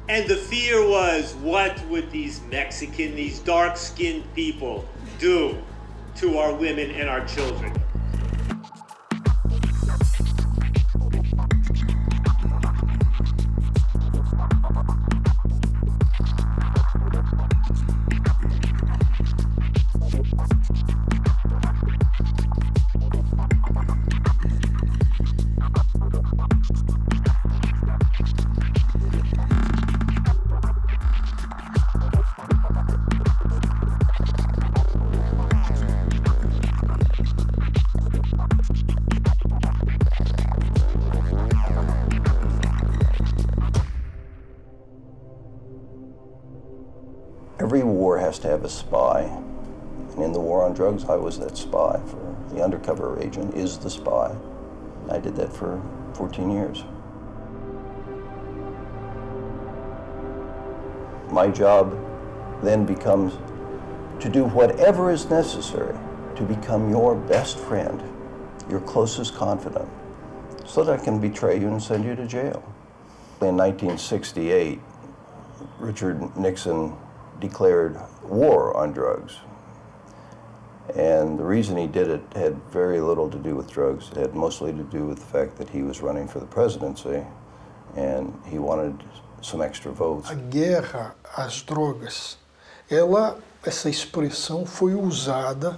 And the fear was, what would these Mexican, these dark-skinned people do to our women and our children? Every war has to have a spy, and in the war on drugs, I was that spy. For the undercover agent is the spy. I did that for 14 years. My job then becomes to do whatever is necessary to become your best friend, your closest confidant, so that I can betray you and send you to jail. In 1968, Richard Nixon declared war on drugs. And the reason he did it had very little to do with drugs. It had mostly to do with the fact that he was running for the presidency and he wanted some extra votes. A guerra às drogas, essa expressão foi usada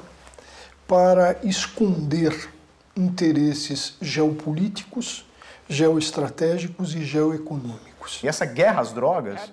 para esconder interesses geopolíticos, geoestratégicos e geoeconômicos. E essa guerra às drogas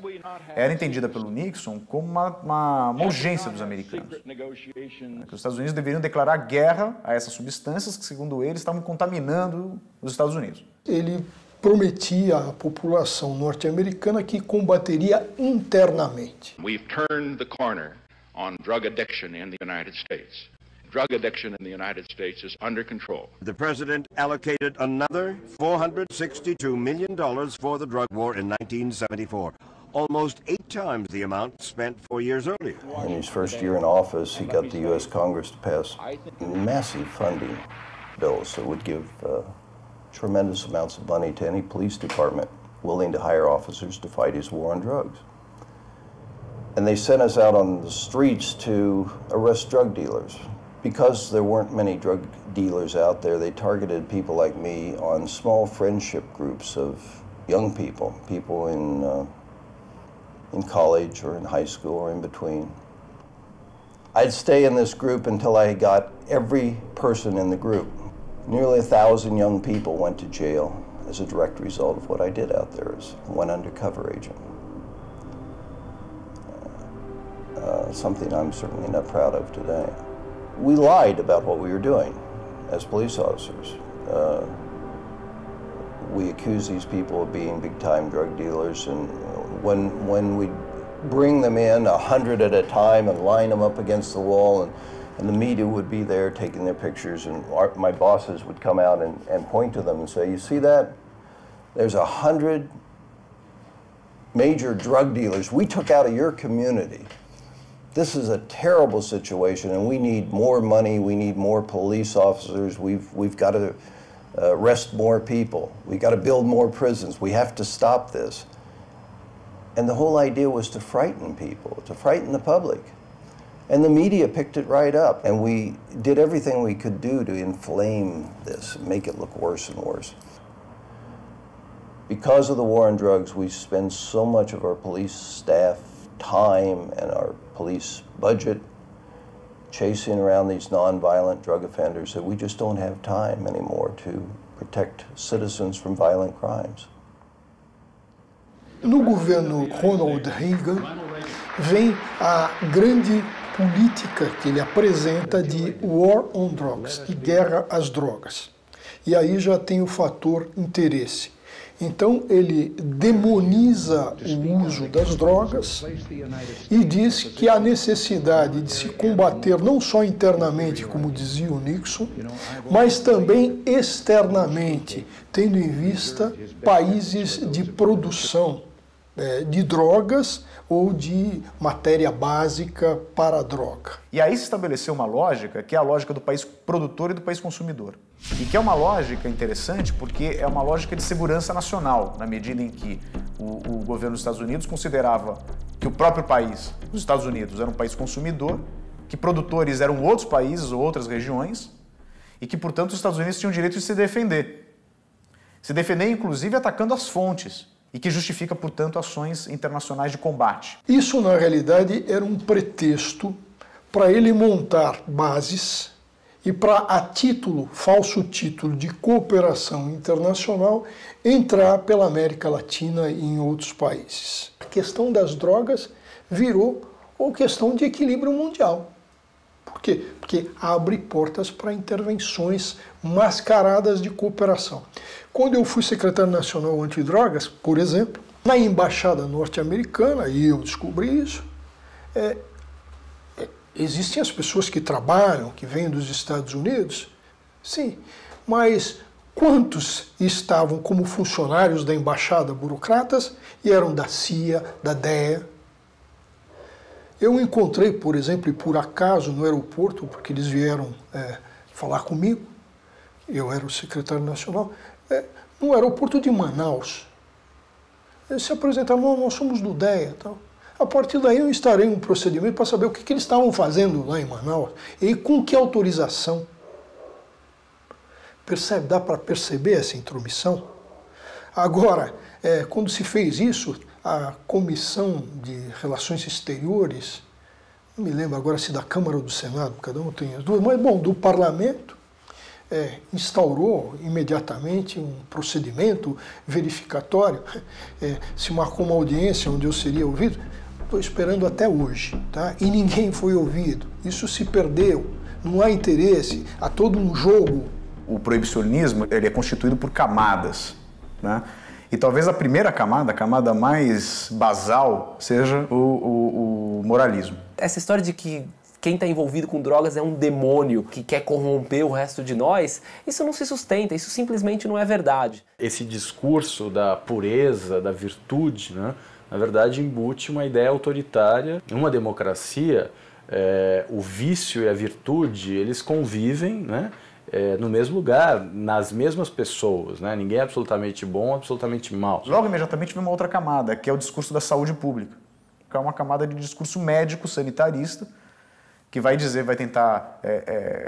era entendida pelo Nixon como uma urgência dos americanos. Que os Estados Unidos deveriam declarar guerra a essas substâncias que, segundo ele, estavam contaminando os Estados Unidos. Ele prometia à população norte-americana que combateria internamente. We've turned the corner on drug addiction in the United States. Drug addiction in the United States is under control. The president allocated another $462 million for the drug war in 1974, almost 8 times the amount spent 4 years earlier. In his first year in office, he got the U.S. Congress to pass massive funding bills that would give tremendous amounts of money to any police department willing to hire officers to fight his war on drugs. And they sent us out on the streets to arrest drug dealers. Because there weren't many drug dealers out there, they targeted people like me on small friendship groups of young people, people in college or in high school or in between. I'd stay in this group until I got every person in the group. Nearly 1,000 young people went to jail as a direct result of what I did out there as one undercover agent. Something I'm certainly not proud of today. We lied about what we were doing as police officers. We accused these people of being big-time drug dealers, and when we'd bring them in 100 at a time and line them up against the wall, and the media would be there taking their pictures, and my bosses would come out and point to them and say, you see that? There's 100 major drug dealers we took out of your community. This is a terrible situation, and we need more money, we need more police officers, we've got to arrest more people, we've got to build more prisons, we have to stop this. And the whole idea was to frighten people, to frighten the public. And the media picked it right up, and we did everything we could do to inflame this, make it look worse and worse. Because of the war on drugs, we spend so much of our police staff time and our police budget chasing around these nonviolent drug offenders that we just don't have time anymore to protect citizens from violent crimes. No governo Ronald Reagan vem a grande política que ele apresenta de War on Drugs, de guerra às drogas. E aí já tem o fator interesse. Então ele demoniza o uso das drogas e diz que há necessidade de se combater não só internamente, como dizia o Nixon, mas também externamente, tendo em vista países de produção de drogas ou de matéria básica para a droga. E aí se estabeleceu uma lógica que é a lógica do país produtor e do país consumidor. E que é uma lógica interessante porque é uma lógica de segurança nacional, na medida em que o governo dos Estados Unidos considerava que o próprio país, os Estados Unidos, era um país consumidor, que produtores eram outros países ou outras regiões e que, portanto, os Estados Unidos tinham o direito de se defender. Se defender, inclusive, atacando as fontes. E que justifica, portanto, ações internacionais de combate. Isso, na realidade, era um pretexto para ele montar bases e para, a título, falso título de cooperação internacional, entrar pela América Latina e em outros países. A questão das drogas virou uma questão de equilíbrio mundial. Por quê? Porque abre portas para intervenções mascaradas de cooperação. Quando eu fui secretário nacional antidrogas, por exemplo, na embaixada norte-americana, e eu descobri isso, existem as pessoas que trabalham, que vêm dos Estados Unidos, sim, mas quantos estavam como funcionários da embaixada, burocratas, e eram da CIA, da DEA? Eu encontrei, por exemplo, e por acaso no aeroporto, porque eles vieram falar comigo, eu era o secretário nacional, no aeroporto de Manaus. Eles se apresentaram, nós somos do DEA. Tal. A partir daí eu instalei um procedimento para saber o que eles estavam fazendo lá em Manaus e com que autorização. Percebe? Dá para perceber essa intromissão? Agora, quando se fez isso, a Comissão de Relações Exteriores, não me lembro agora se da Câmara ou do Senado, cada um tem as duas, mas bom, do Parlamento, instaurou imediatamente um procedimento verificatório, se marcou uma audiência onde eu seria ouvido. Estou esperando até hoje, tá? E ninguém foi ouvido. Isso se perdeu, não há interesse, há todo um jogo. O proibicionismo ele é constituído por camadas, né? E talvez a primeira camada, a camada mais basal, seja o moralismo. Essa história de que quem está envolvido com drogas é um demônio que quer corromper o resto de nós, isso não se sustenta, isso simplesmente não é verdade. Esse discurso da pureza, da virtude, né, na verdade embute uma ideia autoritária. Numa democracia, o vício e a virtude, eles convivem, né, no mesmo lugar, nas mesmas pessoas, né? Ninguém é absolutamente bom, absolutamente mau. Logo imediatamente vem uma outra camada, que é o discurso da saúde pública, que é uma camada de discurso médico, sanitarista, que vai dizer, vai tentar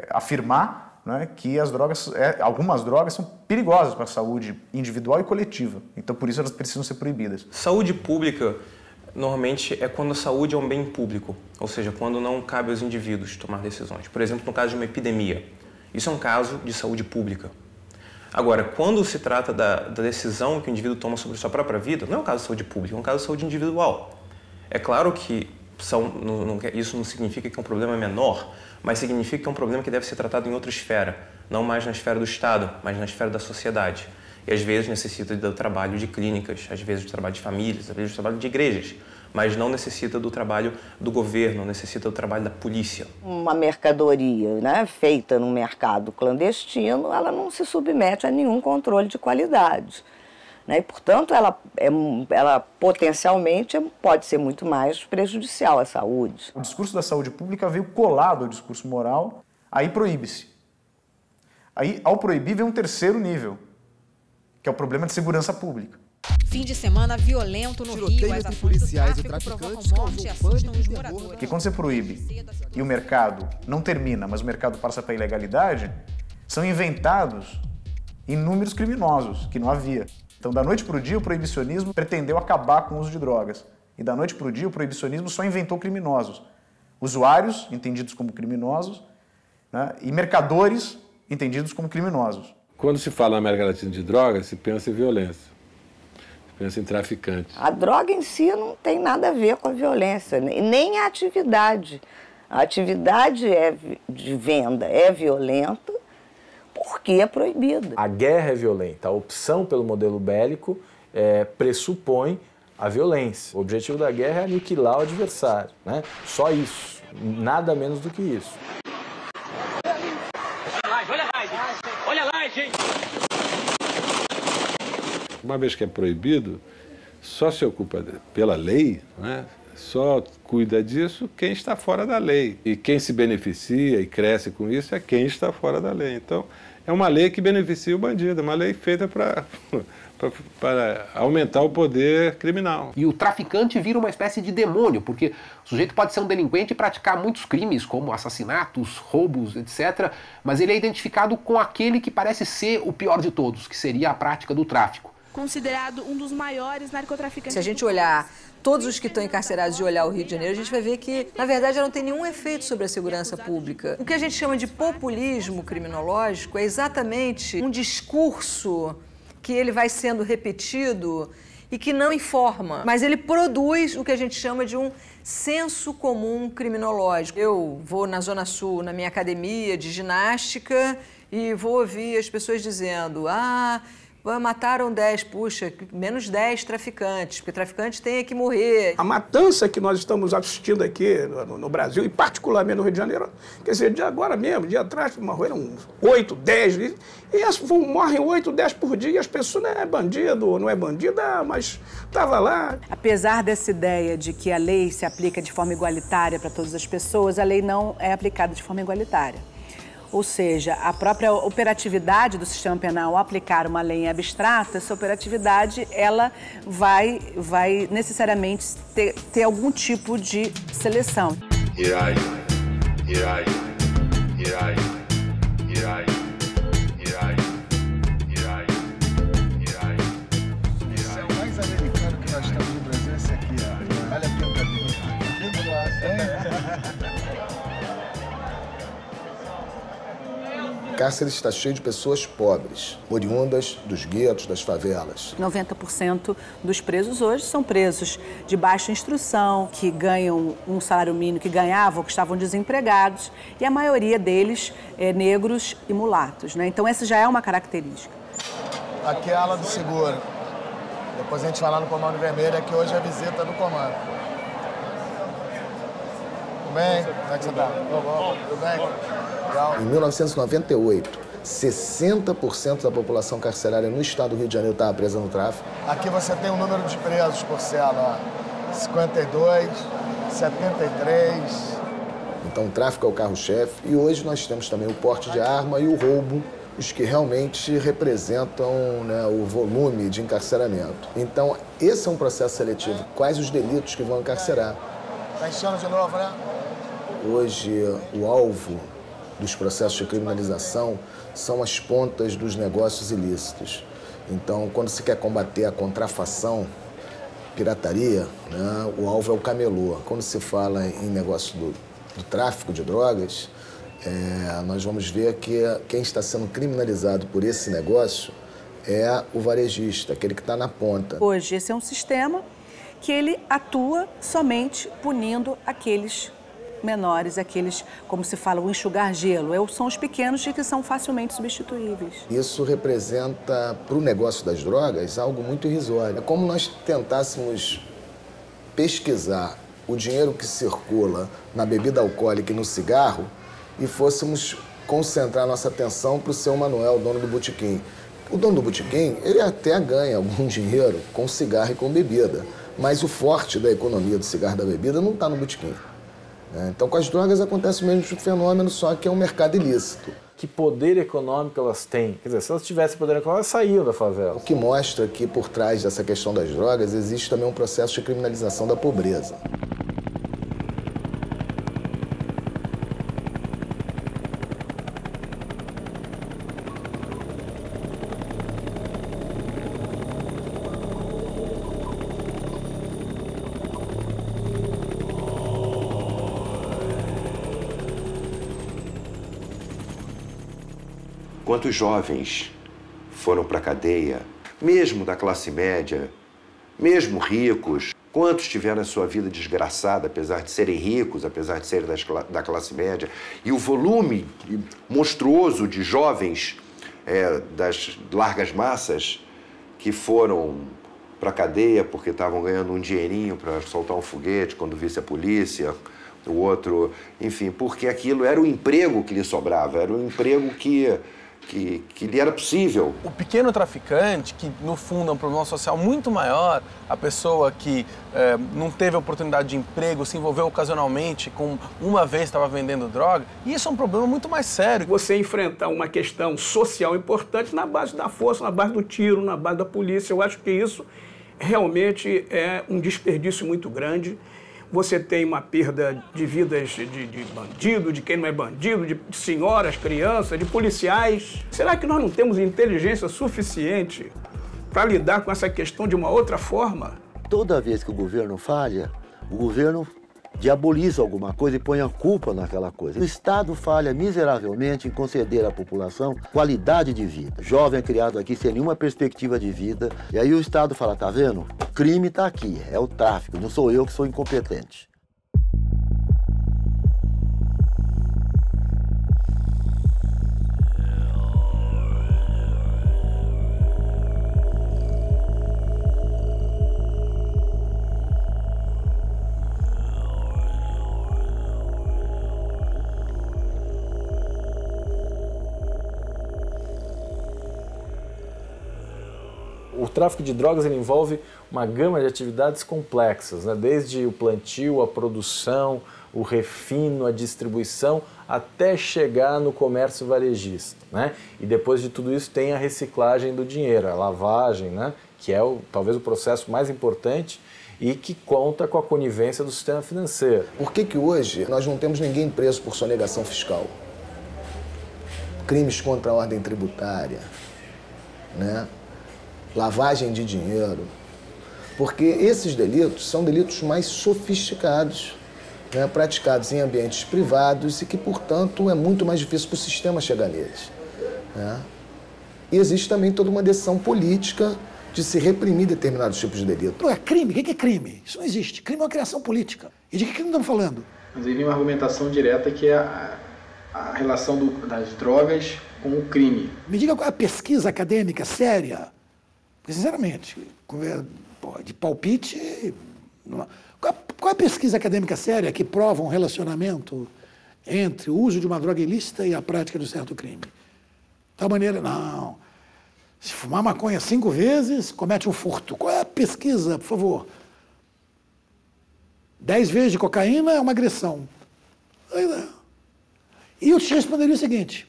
afirmar, né, que as drogas, algumas drogas são perigosas para a saúde individual e coletiva. Então, por isso, elas precisam ser proibidas. Saúde pública, normalmente, é quando a saúde é um bem público, ou seja, quando não cabe aos indivíduos tomar decisões. Por exemplo, no caso de uma epidemia. Isso é um caso de saúde pública. Agora, quando se trata da decisão que o indivíduo toma sobre sua própria vida, não é um caso de saúde pública, é um caso de saúde individual. É claro que isso não significa que é um problema menor, mas significa que é um problema que deve ser tratado em outra esfera, não mais na esfera do Estado, mas na esfera da sociedade. E às vezes necessita do trabalho de clínicas, às vezes do trabalho de famílias, às vezes do trabalho de igrejas, mas não necessita do trabalho do governo, não necessita do trabalho da polícia. Uma mercadoria, né, feita no mercado clandestino, ela não se submete a nenhum controle de qualidade. Né? E, portanto, ela potencialmente pode ser muito mais prejudicial à saúde. O discurso da saúde pública veio colado ao discurso moral, aí proíbe-se. Aí, ao proibir, vem um terceiro nível, que é o problema de segurança pública. Fim de semana violento no Rio, as ações policiais do tráfico provocam morte e assustam os moradores. Porque quando você proíbe e o mercado não termina, mas o mercado passa para a ilegalidade, são inventados inúmeros criminosos que não havia. Então, da noite para o dia, o proibicionismo pretendeu acabar com o uso de drogas. E da noite para o dia, o proibicionismo só inventou criminosos. Usuários, entendidos como criminosos, né? E mercadores, entendidos como criminosos. Quando se fala na América Latina de drogas, se pensa em violência, se pensa em traficantes. A droga em si não tem nada a ver com a violência, nem a atividade. A atividade de venda é violenta porque é proibida. A guerra é violenta, a opção pelo modelo bélico pressupõe a violência. O objetivo da guerra é aniquilar o adversário, né? Só isso, nada menos do que isso. Olha lá, gente! Uma vez que é proibido, só se ocupa pela lei, né? Só cuida disso quem está fora da lei. E quem se beneficia e cresce com isso é quem está fora da lei. Então, é uma lei que beneficia o bandido, é uma lei feita para aumentar o poder criminal. E o traficante vira uma espécie de demônio, porque o sujeito pode ser um delinquente e praticar muitos crimes, como assassinatos, roubos, etc., mas ele é identificado com aquele que parece ser o pior de todos, que seria a prática do tráfico. Considerado um dos maiores narcotraficantes. Se a gente olhar todos os que estão encarcerados e olhar o Rio de Janeiro, a gente vai ver que, na verdade, ela não tem nenhum efeito sobre a segurança pública. O que a gente chama de populismo criminológico é exatamente um discurso que ele vai sendo repetido e que não informa, mas ele produz o que a gente chama de um senso comum criminológico. Eu vou na Zona Sul, na minha academia de ginástica, e vou ouvir as pessoas dizendo: mataram 10, puxa, menos 10 traficantes, porque traficante tem que morrer. A matança que nós estamos assistindo aqui no Brasil, e particularmente no Rio de Janeiro, quer dizer, de agora mesmo, dia atrás, morreram 8, 10, morrem 8, 10 por dia, e as pessoas não é bandido, não é bandida, mas estava lá. Apesar dessa ideia de que a lei se aplica de forma igualitária para todas as pessoas, a lei não é aplicada de forma igualitária. Ou seja, a própria operatividade do sistema penal ao aplicar uma lei abstrata, essa operatividade ela vai necessariamente ter algum tipo de seleção. Esse é o mais americano que nós temos no Brasil, esse aqui, ó. Olha a pinta dele. O cárcere está cheio de pessoas pobres, oriundas dos guetos, das favelas. 90% dos presos hoje são presos de baixa instrução, que ganham um salário mínimo, que ganhavam, que estavam desempregados, e a maioria deles é negros e mulatos, né? Então essa já é uma característica. Aqui é a ala do seguro. Depois a gente vai lá no Comando Vermelho, que hoje é a visita do comando. Tudo bem? Como é que você tá? Tudo bem? Em 1998, 60% da população carcerária no estado do Rio de Janeiro estava presa no tráfico. Aqui você tem o número de presos por cela, ó. 52, 73. Então o tráfico é o carro-chefe e hoje nós temos também o porte de arma e o roubo, os que realmente representam, né, o volume de encarceramento. Então esse é um processo seletivo. Quais os delitos que vão encarcerar? Tá enchendo de novo, né? Hoje o alvo dos processos de criminalização são as pontas dos negócios ilícitos. Então, quando se quer combater a contrafação, pirataria, né, o alvo é o camelô. Quando se fala em negócio do tráfico de drogas, nós vamos ver que quem está sendo criminalizado por esse negócio é o varejista, aquele que está na ponta. Hoje, esse é um sistema que ele atua somente punindo aqueles menores, aqueles, como se fala, o enxugar gelo. São os pequenos e que são facilmente substituíveis. Isso representa, para o negócio das drogas, algo muito irrisório. É como nós tentássemos pesquisar o dinheiro que circula na bebida alcoólica e no cigarro e fôssemos concentrar nossa atenção para o seu Manuel, dono do botequim. O dono do botequim, ele até ganha algum dinheiro com cigarro e com bebida, mas o forte da economia do cigarro e da bebida não está no botequim. Então, com as drogas acontece o mesmo fenômeno, só que é um mercado ilícito. Que poder econômico elas têm? Quer dizer, se elas tivessem poder econômico, elas saíam da favela. O que mostra que, por trás dessa questão das drogas, existe também um processo de criminalização da pobreza. quantos jovens foram para a cadeia, mesmo da classe média, mesmo ricos, quantos tiveram a sua vida desgraçada, apesar de serem ricos, apesar de serem da classe média, e o volume monstruoso de jovens das largas massas que foram para a cadeia porque estavam ganhando um dinheirinho para soltar um foguete quando visse a polícia, o outro, enfim, porque aquilo era o emprego que lhe sobrava, era o emprego que lhe era possível. O pequeno traficante, que no fundo é um problema social muito maior, a pessoa que não teve oportunidade de emprego, se envolveu ocasionalmente, uma vez estava vendendo droga, isso é um problema muito mais sério. Você enfrentar uma questão social importante na base da força, na base do tiro, na base da polícia, eu acho que isso realmente é um desperdício muito grande. Você tem uma perda de vidas de bandido, de quem não é bandido, de senhoras, crianças, de policiais. Será que nós não temos inteligência suficiente para lidar com essa questão de uma outra forma? Toda vez que o governo falha, o governo diaboliza alguma coisa e põe a culpa naquela coisa. O Estado falha miseravelmente em conceder à população qualidade de vida. O jovem é criado aqui sem nenhuma perspectiva de vida, e aí o Estado fala, tá vendo? O crime tá aqui, é o tráfico, não sou eu que sou incompetente. O tráfico de drogas ele envolve uma gama de atividades complexas, né? Desde o plantio, a produção, o refino, a distribuição, até chegar no comércio varejista, né? E depois de tudo isso tem a reciclagem do dinheiro, a lavagem, né? Que é talvez o processo mais importante e que conta com a conivência do sistema financeiro. Por que hoje nós não temos ninguém preso por sonegação fiscal? Crimes contra a ordem tributária, né? Lavagem de dinheiro, porque esses delitos são delitos mais sofisticados, né, praticados em ambientes privados e que, portanto, é muito mais difícil para o sistema chegar neles. Né? E existe também toda uma decisão política de se reprimir determinados tipos de delitos. Não é crime? O que é crime? Isso não existe. Crime é uma criação política. E de que nós estamos falando? Mas aí vem uma argumentação direta que é a relação das drogas com o crime. Me diga qual é a pesquisa acadêmica séria. Porque, sinceramente, de palpite... Qual é a pesquisa acadêmica séria que prova um relacionamento entre o uso de uma droga ilícita e a prática de um certo crime? De tal maneira, não. Se fumar maconha 5 vezes, comete um furto. Qual é a pesquisa, por favor? 10 vezes de cocaína é uma agressão. E eu te responderia o seguinte.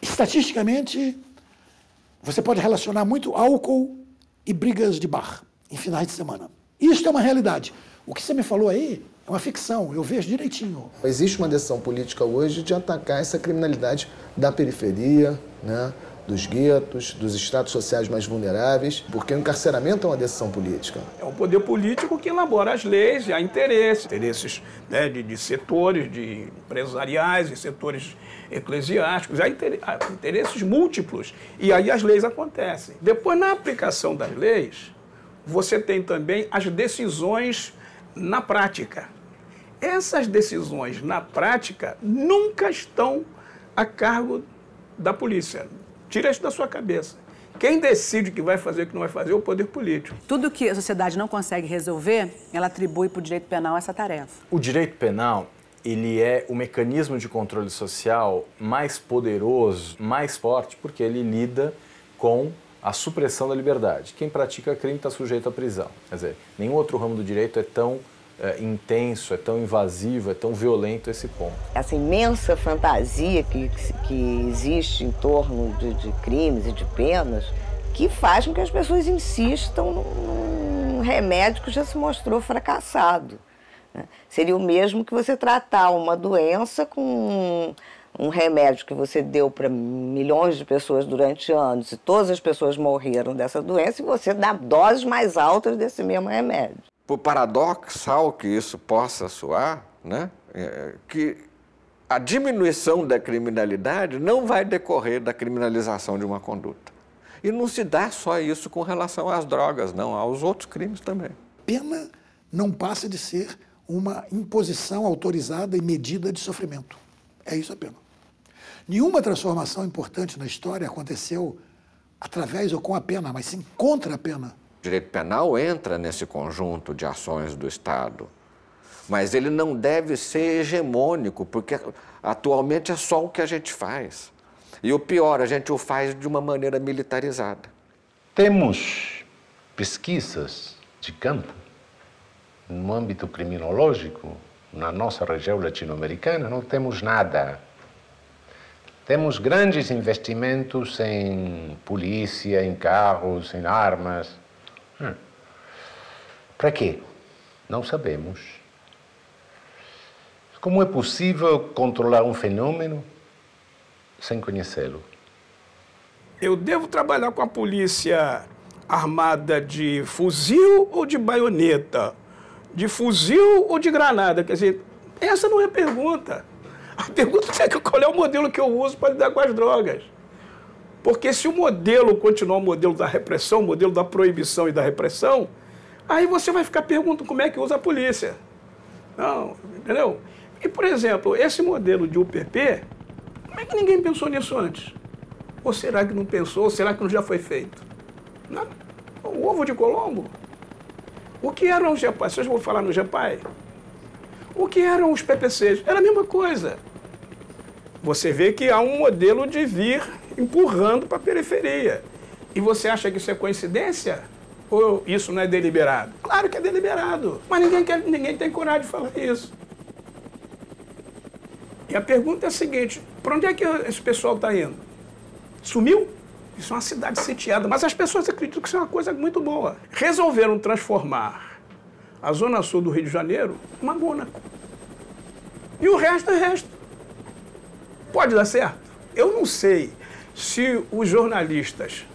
Estatisticamente... Você pode relacionar muito álcool e brigas de bar em finais de semana. Isso é uma realidade. O que você me falou aí é uma ficção, eu vejo direitinho. Existe uma decisão política hoje de atacar essa criminalidade da periferia, né, dos guetos, dos estratos sociais mais vulneráveis, porque o encarceramento é uma decisão política. É o poder político que elabora as leis e há interesses né, de setores de empresariais e setores eclesiásticos, há interesses múltiplos e aí as leis acontecem. Depois, na aplicação das leis, você tem também as decisões na prática. Essas decisões na prática nunca estão a cargo da polícia. Tira isso da sua cabeça. Quem decide o que vai fazer e o que não vai fazer é o poder político. Tudo que a sociedade não consegue resolver, ela atribui para o direito penal essa tarefa. O direito penal, ele é o mecanismo de controle social mais poderoso, mais forte, porque ele lida com a supressão da liberdade. Quem pratica crime está sujeito à prisão. Quer dizer, nenhum outro ramo do direito é tão intenso, é tão invasivo, é tão violento a esse ponto. Essa imensa fantasia que existe em torno de crimes e de penas, que faz com que as pessoas insistam num remédio que já se mostrou fracassado. Né? Seria o mesmo que você tratar uma doença com um remédio que você deu para milhões de pessoas durante anos e todas as pessoas morreram dessa doença e você dá doses mais altas desse mesmo remédio. Por paradoxal que isso possa soar, né? Que A diminuição da criminalidade não vai decorrer da criminalização de uma conduta. E não se dá só isso com relação às drogas, não, aos outros crimes também. Pena não passa de ser uma imposição autorizada e medida de sofrimento. É isso a pena. Nenhuma transformação importante na história aconteceu através ou com a pena, mas sim contra a pena. O direito penal entra nesse conjunto de ações do Estado, mas ele não deve ser hegemônico, porque atualmente é só o que a gente faz. E o pior, a gente o faz de uma maneira militarizada. Temos pesquisas de campo no âmbito criminológico, na nossa região latino-americana, não temos nada. Temos grandes investimentos em polícia, em carros, em armas. Para quê? Não sabemos. Como é possível controlar um fenômeno sem conhecê-lo? Eu devo trabalhar com a polícia armada de fuzil ou de baioneta? De fuzil ou de granada? Quer dizer, essa não é a pergunta. A pergunta é qual é o modelo que eu uso para lidar com as drogas. Porque se o modelo continuar o modelo da repressão, o modelo da proibição e da repressão, aí você vai ficar perguntando como é que usa a polícia. Não, entendeu? E, por exemplo, esse modelo de UPP, como é que ninguém pensou nisso antes? Ou será que não pensou? Ou será que não já foi feito? Não. O ovo de Colombo. O que eram os GEPAI? Vocês vão falar no GEPAI? O que eram os PPCs? Era a mesma coisa. Você vê que há um modelo de vir empurrando para a periferia. E você acha que isso é coincidência? Ou isso não é deliberado? Claro que é deliberado. Mas ninguém tem coragem de falar isso. E a pergunta é a seguinte, para onde é que esse pessoal está indo? Sumiu? Isso é uma cidade sitiada, mas as pessoas acreditam que isso é uma coisa muito boa. Resolveram transformar a Zona Sul do Rio de Janeiro uma Mônaco. E o resto é resto. Pode dar certo? Eu não sei se os jornalistas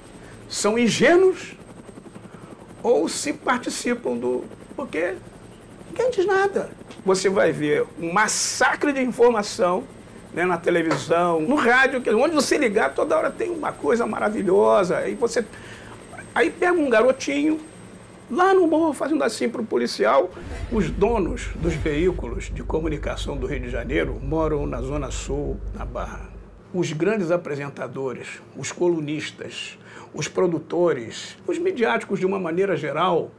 são ingênuos ou se participam do... Porque ninguém diz nada. Você vai ver um massacre de informação, né, na televisão, no rádio, onde você ligar, toda hora tem uma coisa maravilhosa. Aí pega um garotinho, lá no morro, fazendo assim para o policial. Os donos dos veículos de comunicação do Rio de Janeiro moram na Zona Sul, na Barra. Os grandes apresentadores, os colunistas, os produtores, os midiáticos de uma maneira geral,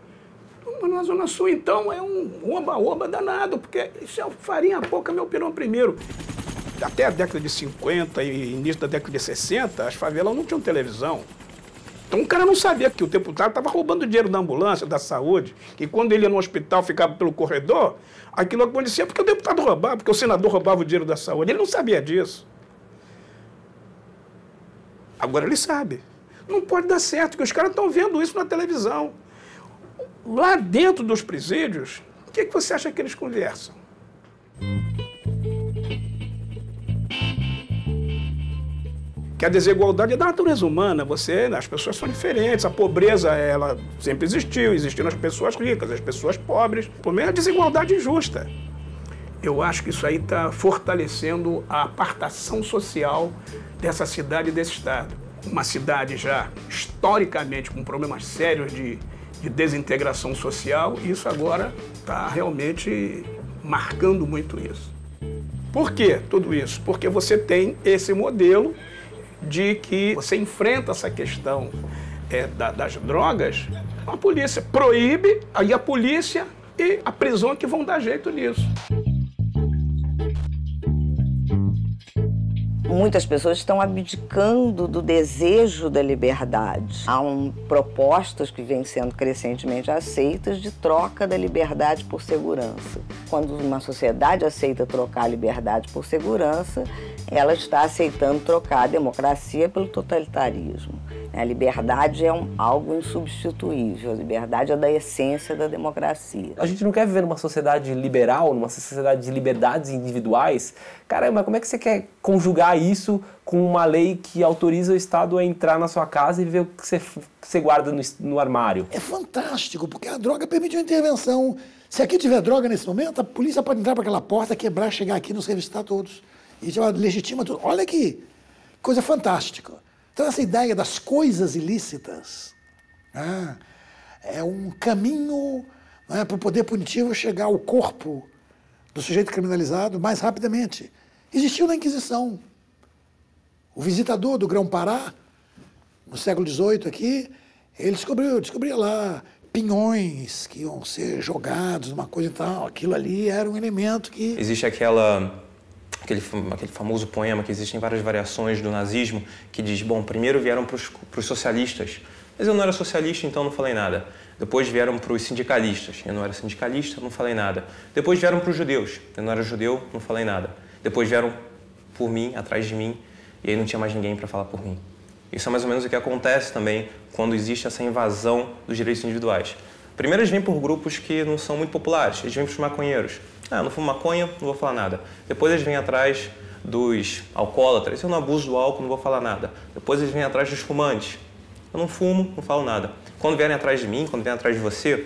na Zona Sul, então, é um oba-oba danado, porque isso é farinha pouca, meu pirão primeiro. Até a década de 50 e início da década de 60, as favelas não tinham televisão. Então o cara não sabia que o deputado estava roubando dinheiro da ambulância, da saúde, que quando ele ia no hospital, ficava pelo corredor, aquilo acontecia porque o deputado roubava, porque o senador roubava o dinheiro da saúde. Ele não sabia disso. Agora ele sabe. Não pode dar certo, porque os caras estão vendo isso na televisão. Lá dentro dos presídios, o que você acha que eles conversam? Que a desigualdade é da natureza humana, as pessoas são diferentes, a pobreza, ela sempre existiu, existiram as pessoas ricas, as pessoas pobres, por meio da desigualdade injusta. Eu acho que isso aí está fortalecendo a apartação social dessa cidade e desse estado. Uma cidade já historicamente com problemas sérios de desintegração social, e isso agora está realmente marcando muito isso. Por que tudo isso? Porque você tem esse modelo de que você enfrenta essa questão das drogas, a polícia proíbe, aí a polícia e a prisão que vão dar jeito nisso. Muitas pessoas estão abdicando do desejo da liberdade. Há propostas que vêm sendo crescentemente aceitas de troca da liberdade por segurança. Quando uma sociedade aceita trocar a liberdade por segurança, ela está aceitando trocar a democracia pelo totalitarismo. A liberdade é algo insubstituível, a liberdade é da essência da democracia. A gente não quer viver numa sociedade liberal, numa sociedade de liberdades individuais. Caramba, como é que você quer conjugar isso com uma lei que autoriza o Estado a entrar na sua casa e ver o que você guarda no armário? É fantástico, porque a droga permite uma intervenção. Se aqui tiver droga nesse momento, a polícia pode entrar para aquela porta, quebrar, chegar aqui e nos revistar todos. e legitima tudo. Olha que coisa fantástica. Então essa ideia das coisas ilícitas, né, é um caminho, né, para o poder punitivo chegar ao corpo do sujeito criminalizado mais rapidamente. Existiu na Inquisição. O visitador do Grão-Pará, no século XVIII aqui, ele descobria lá pinhões que iam ser jogados, uma coisa e tal. Aquilo ali era um elemento que... Existe aquele famoso poema que existem várias variações do nazismo, que diz, bom, primeiro vieram para os socialistas, mas eu não era socialista, então não falei nada. Depois vieram para os sindicalistas, eu não era sindicalista, não falei nada. Depois vieram para os judeus, eu não era judeu, não falei nada. Depois vieram por mim, atrás de mim, e aí não tinha mais ninguém para falar por mim. Isso é mais ou menos o que acontece também quando existe essa invasão dos direitos individuais. Primeiro eles vêm por grupos que não são muito populares, eles vêm para os maconheiros. Ah, eu não fumo maconha, não vou falar nada. Depois eles vêm atrás dos alcoólatras, eu não abuso do álcool, não vou falar nada. Depois eles vêm atrás dos fumantes. Eu não fumo, não falo nada. Quando vierem atrás de mim, quando vierem atrás de você,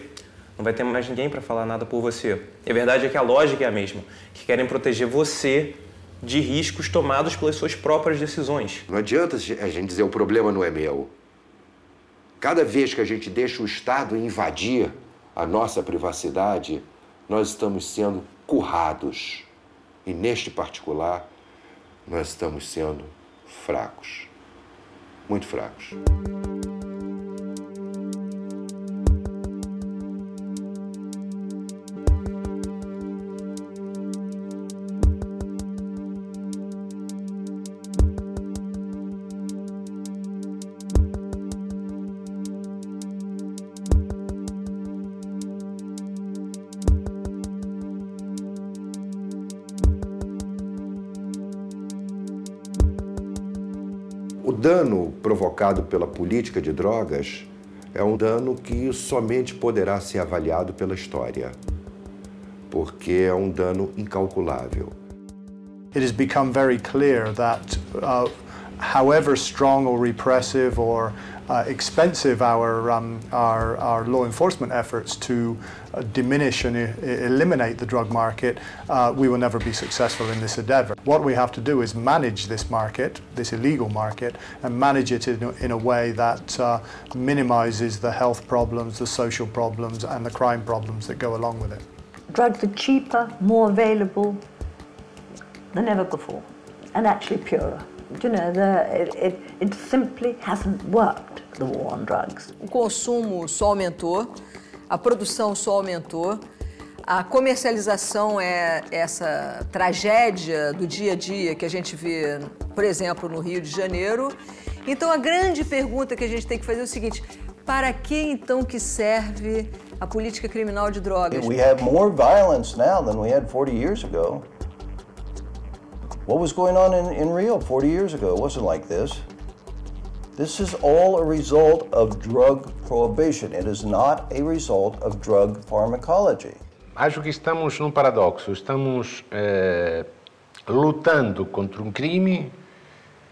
não vai ter mais ninguém para falar nada por você. E a verdade é que a lógica é a mesma, que querem proteger você de riscos tomados pelas suas próprias decisões. Não adianta a gente dizer o problema não é meu. Cada vez que a gente deixa o Estado invadir a nossa privacidade, nós estamos sendo currados. E neste particular, nós estamos sendo fracos. Muito fracos. O dano provocado pela política de drogas é um dano que somente poderá ser avaliado pela história, porque é um dano incalculável. It has become very clear that however strong or repressive or expensive our law enforcement efforts to diminish and eliminate the drug market, we will never be successful in this endeavor. What we have to do is manage this market, this illegal market, and manage it in a way that minimizes the health problems, the social problems, and the crime problems that go along with it. Drugs are cheaper, more available than ever before, and actually purer. You know, it simply hasn't worked, the war on drugs. O consumo só aumentou, a produção só aumentou, a comercialização é essa tragédia do dia a dia que a gente vê, por exemplo, no Rio de Janeiro. Então a grande pergunta que a gente tem que fazer é o seguinte: para que então que serve a política criminal de drogas? We have more violence now than we had 40 years ago. What was going on in Rio 40 years ago? It wasn't like this. This is all a result of drug prohibition. It is not a result of drug pharmacology. Acho que estamos num paradoxo. Estamos lutando contra um crime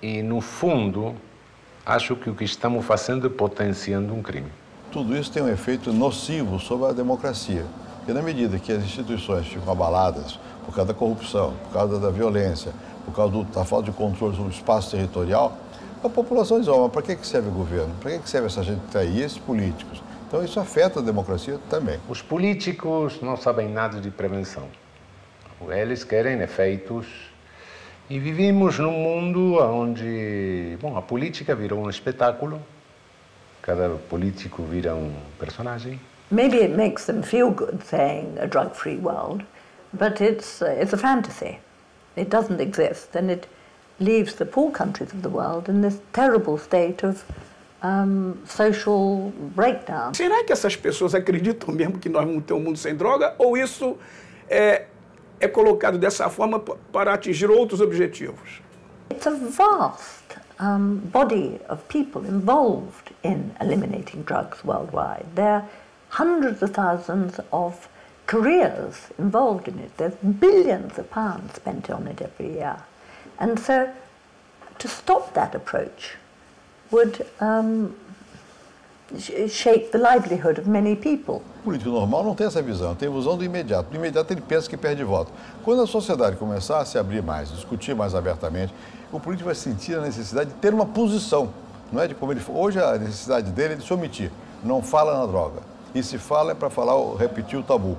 e, no fundo, acho que o que estamos fazendo é potenciando um crime. Tudo isso tem um efeito nocivo sobre a democracia. Porque na medida que as instituições ficam abaladas por causa da corrupção, por causa da violência, por causa da falta de controle sobre o espaço territorial, a população diz, mas para que serve o governo? Para que serve essa gente que está aí, esses políticos? Então isso afeta a democracia também. Os políticos não sabem nada de prevenção. Eles querem efeitos. E vivemos num mundo onde, bom, a política virou um espetáculo. Cada político vira um personagem. Maybe it makes them feel good saying a drug-free world, but it's a fantasy. It doesn't exist, and it leaves the poor countries of the world in this terrible state of social breakdown. Será que essas pessoas acreditam mesmo que nós vamos ter um mundo sem droga, ou isso é colocado dessa forma para atingir outros objetivos? It's a vast body of people involved in eliminating drugs worldwide. There are hundreds of thousands of careers involved in it. There's billions of pounds spent on it every year. And so to stop that approach would shape the livelihood of many people. O político normal não tem essa visão, tem a visão do imediato. Do imediato ele pensa que perde voto. Quando a sociedade começar a se abrir mais, discutir mais abertamente, o político vai sentir a necessidade de ter uma posição. Não é de como ele hoje a necessidade dele é de se omitir. Não fala na droga. E se fala é para falar, repetir o tabu.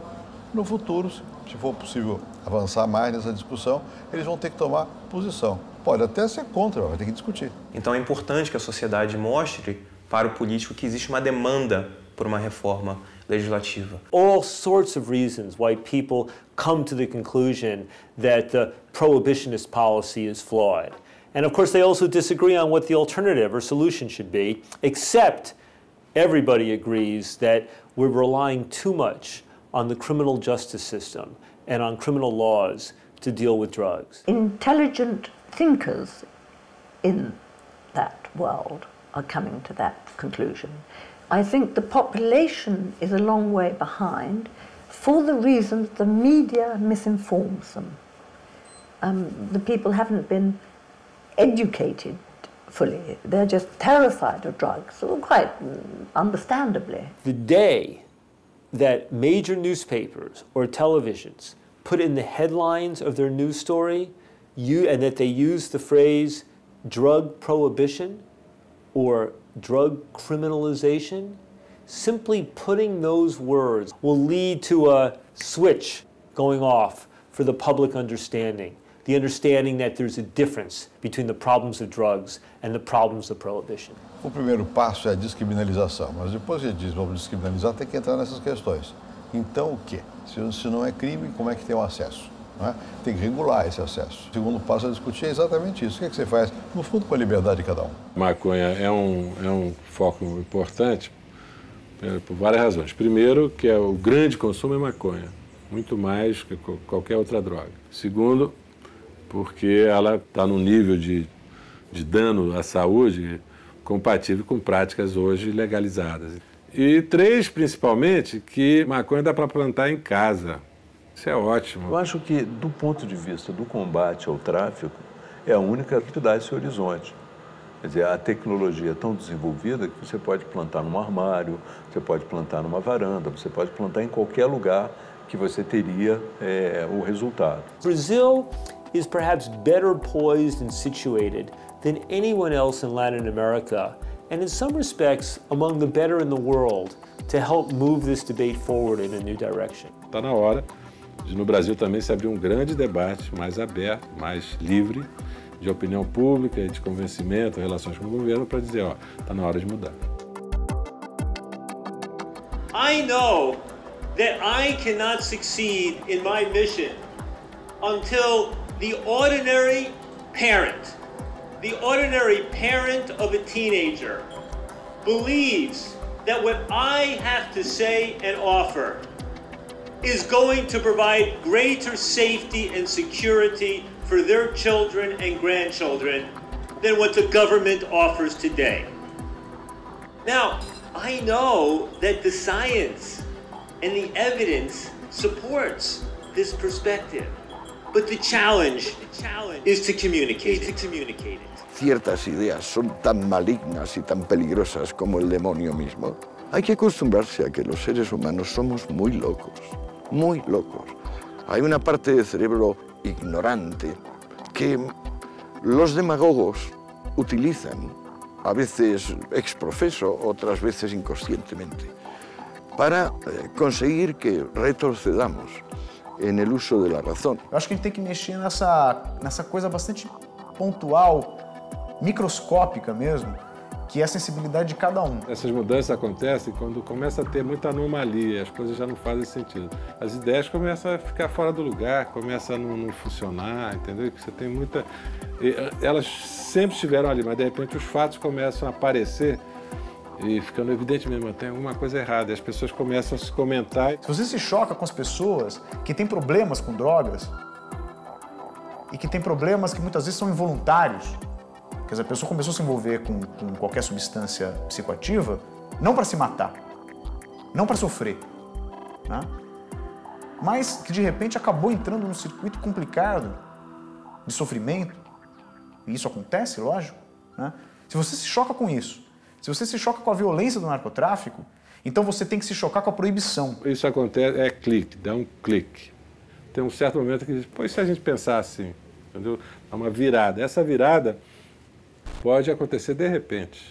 No futuro, se for possível avançar mais nessa discussão, eles vão ter que tomar posição. Pode até ser contra, vai ter que discutir. Então é importante que a sociedade mostre para o político que existe uma demanda por uma reforma legislativa. All sorts of reasons why people come to the conclusion that the prohibitionist policy is flawed. And of course they also disagree on what the alternative or solution should be, except everybody agrees that we're relying too much on the criminal justice system and on criminal laws to deal with drugs. Intelligent thinkers in that world are coming to that conclusion. I think the population is a long way behind for the reason the media misinforms them. The people haven't been educated fully. They're just terrified of drugs, quite understandably. The day that major newspapers or televisions put in the headlines of their news story and that they use the phrase drug prohibition or drug criminalization, simply putting those words will lead to a switch going off for the public understanding. The understanding that there's a difference between the problems of drugs and the problems of prohibition. O primeiro passo é a descriminalização, mas depois que diz vamos descriminalizar, tem que entrar nessas questões. Então o quê? Se não é crime, como é que tem o acesso? Não é? Tem que regular esse acesso. O segundo passo a discutir é exatamente isso. O que é que você faz, no fundo, com a liberdade de cada um? Maconha é um foco importante por várias razões. Primeiro, que o grande consumo é maconha, muito mais que qualquer outra droga. Segundo, porque ela está num nível de dano à saúde compatível com práticas hoje legalizadas. E três, principalmente, que maconha dá para plantar em casa. Isso é ótimo. Eu acho que, do ponto de vista do combate ao tráfico, é a única que dá esse horizonte. Quer dizer, a tecnologia é tão desenvolvida que você pode plantar num armário, você pode plantar numa varanda, você pode plantar em qualquer lugar que você teria o resultado. Brazil is perhaps better poised and situated than anyone else in Latin America, and in some respects among the better in the world, to help move this debate forward in a new direction. Está na hora de no Brasil também se abrir um grande debate mais aberto, mais livre, de opinião pública, de convencimento, relações com o governo, para dizer, ó, está na hora de mudar. I know that I cannot succeed in my mission until the ordinary parent of a teenager believes that what I have to say and offer is going to provide greater safety and security for their children and grandchildren than what the government offers today. Now, I know that the science and the evidence supports this perspective, but the challenge is to communicate it. Ciertas ideas son tan malignas y tan peligrosas como el demonio mismo. Hay que acostumbrarse a que los seres humanos somos muy locos, muy locos. Hay una parte del cerebro ignorante que los demagogos utilizan, a veces exprofeso, otras veces inconscientemente, para conseguir que retrocedamos en el uso de la razón. Eu acho que a gente tem que mexer nessa coisa bastante pontual, microscópica mesmo, que é a sensibilidade de cada um. Essas mudanças acontecem quando começa a ter muita anomalia, as coisas já não fazem sentido. As ideias começam a ficar fora do lugar, começam a não funcionar, entendeu? Você tem muita... Elas sempre estiveram ali, mas de repente os fatos começam a aparecer e ficando evidente mesmo, tem alguma coisa errada, e as pessoas começam a se comentar. Se você se choca com as pessoas que têm problemas com drogas e que têm problemas que muitas vezes são involuntários, quer dizer, a pessoa começou a se envolver com qualquer substância psicoativa, não para se matar, não para sofrer, né? Mas que de repente acabou entrando num circuito complicado de sofrimento, e isso acontece, lógico, né? Se você se choca com isso, Se você se choca com a violência do narcotráfico, então você tem que se chocar com a proibição. Isso acontece, é clique, dá um clique. Tem um certo momento que diz, pois se a gente pensar assim, entendeu? É uma virada. Essa virada pode acontecer de repente.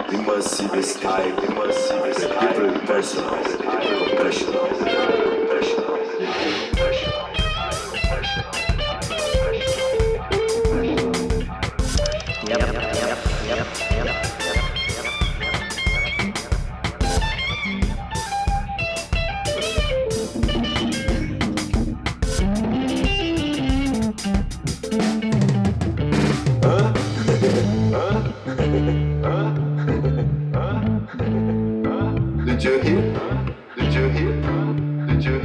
We must see this type, deeply personal, professional. Did you hear? Did you hear? Did you hear?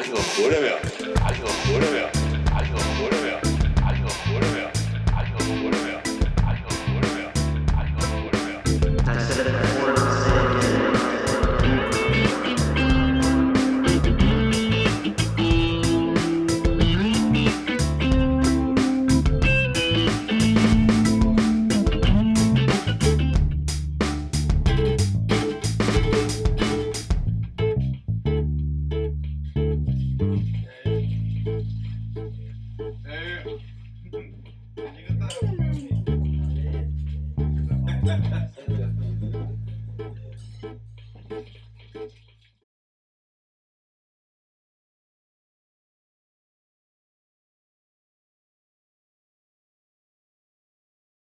Que loucura, meu. Que loucura, meu. Que loucura, meu. Que loucura, meu. Que loucura, meu. Que loucura, meu. Que loucura, meu. É.